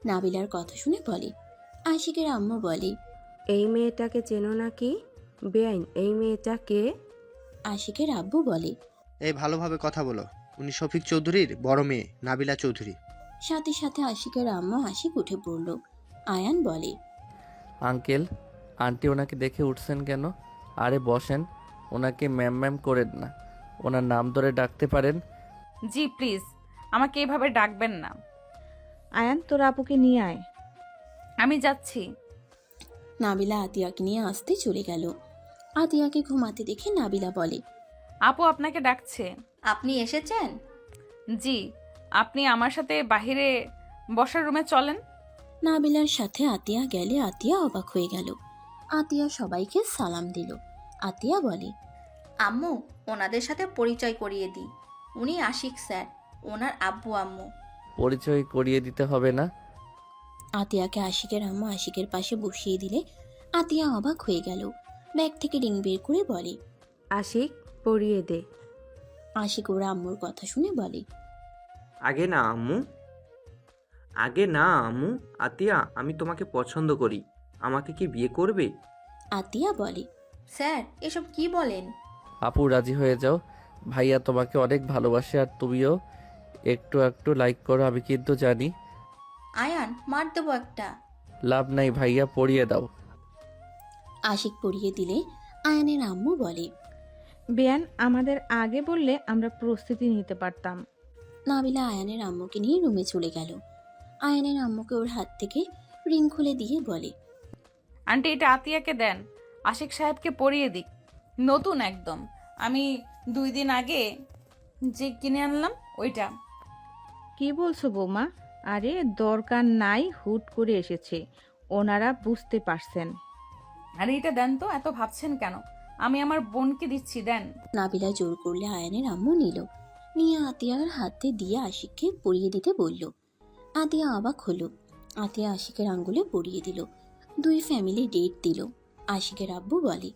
নাবিলার কথা শুনে বলে। আশিকের আম্মু বলে, এই মেয়েটাকে চেনো নাকি? বেআইন, এই মেয়েটা কে? আশিকের আব্বু বলে, এই ভালোভাবে কথা বলো, উনি শফিক চৌধুরীর বড় মেয়ে নাবিলা চৌধুরী। সাথে সাথে আশিকের আম্মু আশিক উঠে পড়ল। আয়ান বলে, আঙ্কেল আন্টি ওনাকে দেখে উঠছেন কেন? আরে বসেন, ওনাকে ম্যাম ম্যাম করেন না, ওনার নাম ধরে ডাকতে পারেন। জি প্লিজ, আমাকে এভাবে ডাকবেন না। আয়ান তোর আপুকে নিয়ে আয়। আমি যাচ্ছি। নাবিলা আতিয়াকে নিয়ে আসতে চলে গেল। আতিয়াকে ঘুমাতে দেখে নাবিলা বলে, আপু আপনাকে ডাকছে। আপনি এসেছেন? জি, আপনি আমার সাথে বাহিরে বসার রুমে চলেন। নাবিলার সাথে আতিয়া গেলে আতিয়া অবাক হয়ে গেল। আতিয়া সবাইকে সালাম দিল। আতিয়া বলে, আম্মু, ওনাদের সাথে পরিচয় করিয়ে দিই। উনি আশিক স্যার, ওনার আব্বু আম্মু। পরিচয় করিয়ে দিতে হবে না। আতিয়াকে আশিকের আম্মু আশিকের পাশে বসিয়ে দিলে আতিয়া অবাক হয়ে গেল। ব্যাগ থেকে রিং বের করে বলে, আশিক, পরিয়ে দে। আশিক ওর আম্মুর কথা শুনে বলে, আগে না আম্মু, আগে না আম্মু। আতিয়া, আমি তোমাকে পছন্দ করি, আমাকে কি বিয়ে করবে? আতিয়া বলে, স্যার এসব কি বলেন? আপু রাজি হয়ে যাও, ভাইয়া তোমাকে অনেক ভালোবাসে, আর তুমিও একটু একটু লাইক করো, আমি কিন্তু জানি। আয়ান, মার দেবো একটা। লাভ নাই ভাইয়া, পড়িয়ে দাও। আশিক পরিয়ে দিলে আয়ানের আম্মু বলে, বেয়ান, আমাদের আগে বললে আমরা প্রস্তুতি নিতে পারতাম। নাবিলা আয়ানের আম্মুকে নিয়ে রুমে চলে গেল। আয়ানের আম্মুকে ওর হাত থেকে রিং খুলে দিয়ে বলে, আন্টি এটা আতিয়াকে দেন, আশিক সাহেবকে পরিয়ে দিক, নতুন একদম। আমি 2 দিন আগে যে কিনে আনলাম ওইটা। কি বলছো বৌমা? আরে দরকার নাই, হুট করে এসেছে, ওনারা বুঝতে পারছেন। আরে এটা দেন তো, এত ভাবছেন কেন? আমি আমার বোনকে দিচ্ছি, দেন। নাবিলা জোর করলে আয়ানের আম্মু নিল। নিয়ে আতিয়ার হাতে দিয়ে আশিককে পরিয়ে দিতে বলল। আতিয়া অবাক হলো। আতিয়া আশিকের আঙ্গুলে পরিয়ে দিল। 2 ফ্যামিলি ডেট দিল। আশিকের আব্বু বলে,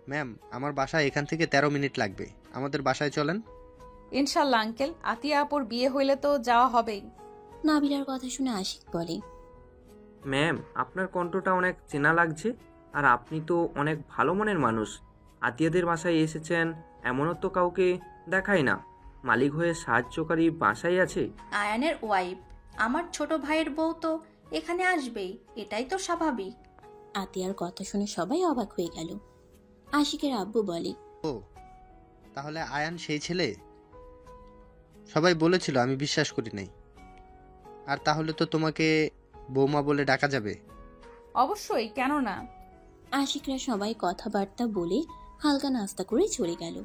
ম্যাম, আমার বাসায় এখান থেকে 13 মিনিট লাগবে, আমাদের বাসায় চলেন। ইনশাল্লাহ আঙ্কেল, আতিয়া আপুর বিয়ে হইলে তো যাওয়া হবেই। নাবিলার কথা শুনে আশিক বলে, ম্যাম, আপনার কণ্ঠটা অনেক চেনা লাগছে, আর আপনি তো অনেক ভালো মনের মানুষ। আতিয়াদের বাসায় এসেছেন, এমনও তো কাউকে দেখায় না। মালিক হয়ে সাহায্যকারী বাসায় আছে। আয়ানের ওয়াইফ, আমার ছোট ভাইয়ের বউ তো এখানে আসবেই, এটাই তো স্বাভাবিক। আতিয়ার কথা শুনে সবাই অবাক হয়ে গেল। আশিকের আব্বু বলে, ও তাহলে আয়ান সেই ছেলে? সবাই বলেছিল, আমি বিশ্বাস করি নাই। আর তাহলে তো তোমাকে বৌমা বলে ডাকা যাবে? অবশ্যই, কেন না। আশিকরা সবাই কথাবার্তা বলে হালকা নাস্তা করে চলে গেল।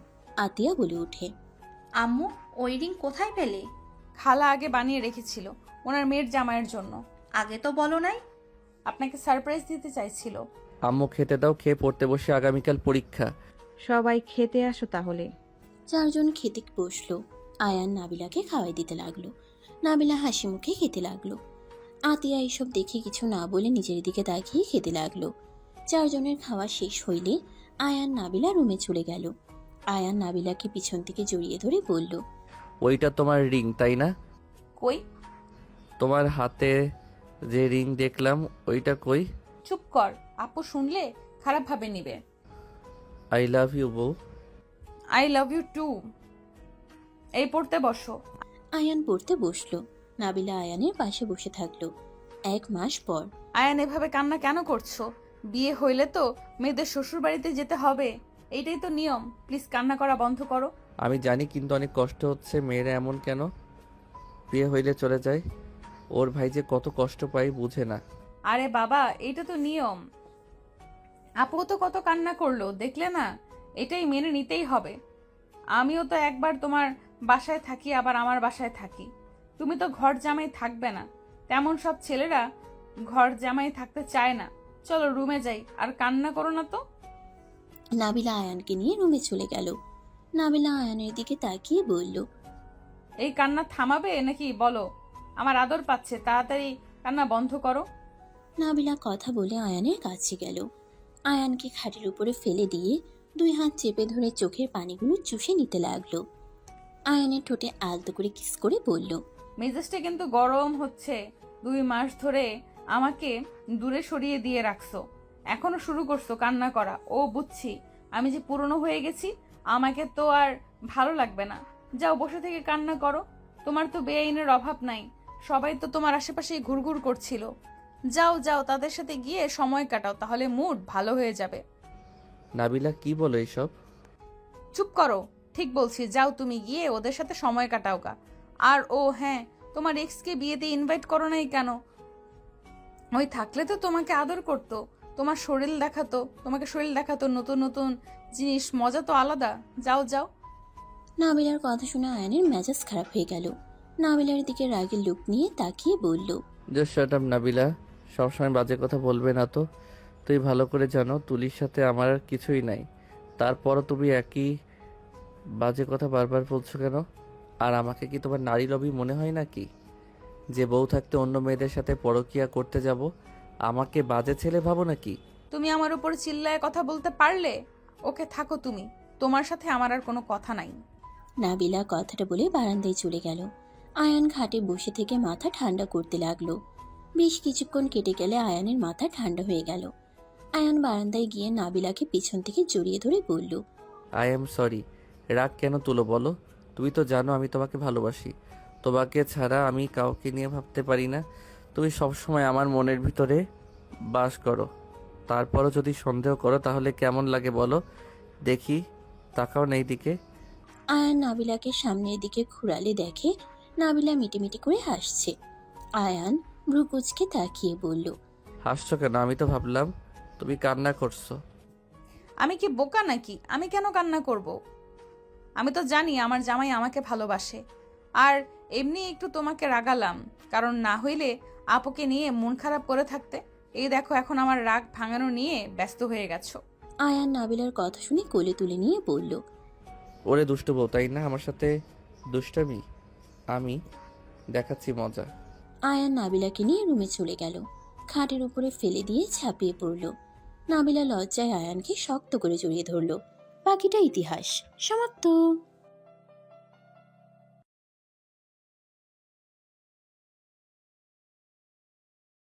আতিয়া বলে ওঠে, আম্মু, ওই রিং কোথায় পেলে? খালা আগে বানিয়ে রেখেছিল ওনার মেয়ের জামাইয়ের জন্য। আগে তো বলো নাই। আপনাকে সারপ্রাইজ দিতে চাইছিল। আম্মু খেতে দাও, খেয়ে পড়তে বসে, আগামীকাল পরীক্ষা। সবাই খেতে আসো তাহলে। 4 জন খেতে বসলো। আয়ান নাবিলাকে খাওয়াই দিতে লাগলো। নাবিলা হাসি মুখে খেতে লাগলো। আতিয়া এইসব দেখে কিছু না বলে নিজের দিকে তাকিয়ে খেতে লাগলো। 4 জনের খাওয়া শেষ হইলে আয়ান নাবিলা রুমে চলে গেল। আয়ান নাবিলাকে পিছন থেকে জড়িয়ে ধরে বলল, ওইটা তোমার রিং তাই না? কই? তোমার হাতে যে রিং দেখলাম ওইটা কই? চুপ কর, আপু শুনলে খারাপ ভাবে নিবে। আই লাভ ইউ বউ। I love you too. এই পড়তে বসো। আয়ান পড়তে বসলো। নাবিলা আয়ানের পাশে বসে থাকলো। 1 মাস পর। আয়ান এভাবে কান্না কেন করছো? বিয়ে হইলে তো মেয়েদের শ্বশুর বাড়িতে যেতে হবে, এইটাই তো নিয়ম। প্লিজ কান্না করা বন্ধ করো। আমি জানি, কিন্তু অনেক কষ্ট হচ্ছে। মেয়েরা এমন কেন? বিয়ে হইলে চলে যায়। ওর ভাই যে কত কষ্ট পায় বুঝে না। আরে বাবা, এইটা তো নিয়ম। আপু তো কত কান্না করলো দেখলে না? এটাই মেনে নিতেই হবে। আমিও তো একবার তোমার বাসায় থাকি, আবার আমার বাসায় থাকি। তুমি তো ঘর জামাই থাকবে না। তেমন সব ছেলেরা ঘর জামাই থাকতে চায় না। চলো রুমে যাই, আর কান্না করো না তো। নাবিলা আয়ানকে নিয়ে রুমে চলে গেল। নাবিলা আয়ানের দিকে তাকিয়ে বলল, এই কান্না থামাবে নাকি বলো? আমার আদর পাচ্ছে, তাড়াতাড়ি কান্না বন্ধ করো। নাবিলা কথা বলে আয়ানের কাছে গেল। আয়ানকে খাটের উপরে ফেলে দিয়ে 2 হাত চেপে ধরে চোখের পানিগুলো চুষে নিতে লাগলো। আয়ানের ঠোঁটে আলতো করে কিস করে বলল, মেজাজটা কিন্তু গরম হচ্ছে। 2 মাস ধরে আমাকে দূরে সরিয়ে দিয়ে রাখছো, এখনো শুরু করছো কান্না করা। ও বুঝছি, আমি যে পুরনো হয়ে গেছি, আমাকে তো আর ভালো লাগবে না। যাও বসে থেকে কান্না করো। তোমার তো বেআইনের অভাব নাই, সবাই তো তোমার আশেপাশেই ঘুরঘুর করছিল। যাও যাও, তাদের সাথে গিয়ে সময় কাটাও, তাহলে মুড ভালো হয়ে যাবে। নাবিলা কি বলো এইসব? চুপ করো, ঠিক বলছি। যাও তুমি গিয়ে ওদের সাথে সময় কাটাও গা। আর ও হ্যাঁ, তোমার এক্সকে বিয়েতে ইনভাইট করো নাই কেন? ওই থাকলে তো তোমাকে আদর করতো, তোমার শরীর দেখাতো, তোমাকে শরীর দেখাতো, নতুন নতুন জিনিস, মজা তো আলাদা। যাও যাও। নাবিলার কথা শুনে আয়ানের মেজাজ খারাপ হয়ে গেল। নাবিলার দিকে রাগের লুক নিয়ে তাকিয়ে বলল, জাস্ট শাট আপ নাবিলা, সবসময় বাজে কথা বলবে না তো। তুই ভালো করে জানো তুলির সাথে আমার আর কিছুই নাই, তারপরও তুমি একই বাজে কথা বারবার বলছো কেন? আর আমাকে কি তোমার নারী লবি মনে হয় নাকি, যে বউ থাকতে অন্য মেয়েদের সাথে পরকিয়া করতে যাব? আমাকে বাজে ছেলে ভাবো নাকি? তুমি আমার উপর চিল্লায় কথা বলতে পারলে? ওকে থাকো তুমি, তোমার সাথে আমার আর কোনো কথা নাই। নাবিলা কথাটা বলে বারান্দায় চলে গেল। আয়ান খাটে বসে থেকে মাথা ঠান্ডা করতে লাগলো। বেশ কিছুক্ষণ কেটে গেলে আয়ানের মাথা ঠান্ডা হয়ে গেল। আয়ান বারান্দায় গিয়ে নাবিলাকে পিছন থেকে জড়িয়ে ধরে বলল, আই এম সরি। রাগ কেন তুলো বলো? তুমি তো জানো আমি তোমাকে ভালোবাসি। তোমাকে ছাড়া আমি কাউকে নিয়ে ভাবতে পারি না। তুমি সবসময় আমার মনের ভিতরে বাস করো। তারপরও যদি সন্দেহ করো তাহলে কেমন লাগে বলো দেখি? তাকাও না এইদিকে। আয়ান নাবিলাকে সামনের দিকে ঘুরালে দেখে নাবিলা মিটিমিটি করে হাসছে। আয়ান ভ্রুকুচকে তাকিয়ে বলল, হাসছো কেন? আমি তো ভাবলাম তুমি কান্না করছো। আমি কি বোকা নাকি? আমি কেন কান্না করব? আমি তো জানি আমার জামাই আমাকে ভালোবাসে। আর এমনি একটু তোমাকে রাগালাম, কারণ না হইলে আপুকে নিয়ে মন খারাপ করে থাকতে। এই দেখো, এখন আমার রাগ ভাঙানো নিয়ে ব্যস্ত হয়ে গেছো। আয়ান নাবিলার কথা শুনে কোলে তুলে নিয়ে বলল, ওরে দুষ্ট বউ, তাই না? আমার সাথে দুষ্টামি? আমি দেখাচ্ছি মজা। আয়ান নাবিলাকে নিয়ে রুমে চলে গেল। খাটের উপরে ফেলে দিয়ে ঝাঁপিয়ে পড়ল। নাবিলা লজ্জায় আয়ানকে শক্ত করে জড়িয়ে ধরল। বাকিটা ইতিহাস। সমাপ্ত।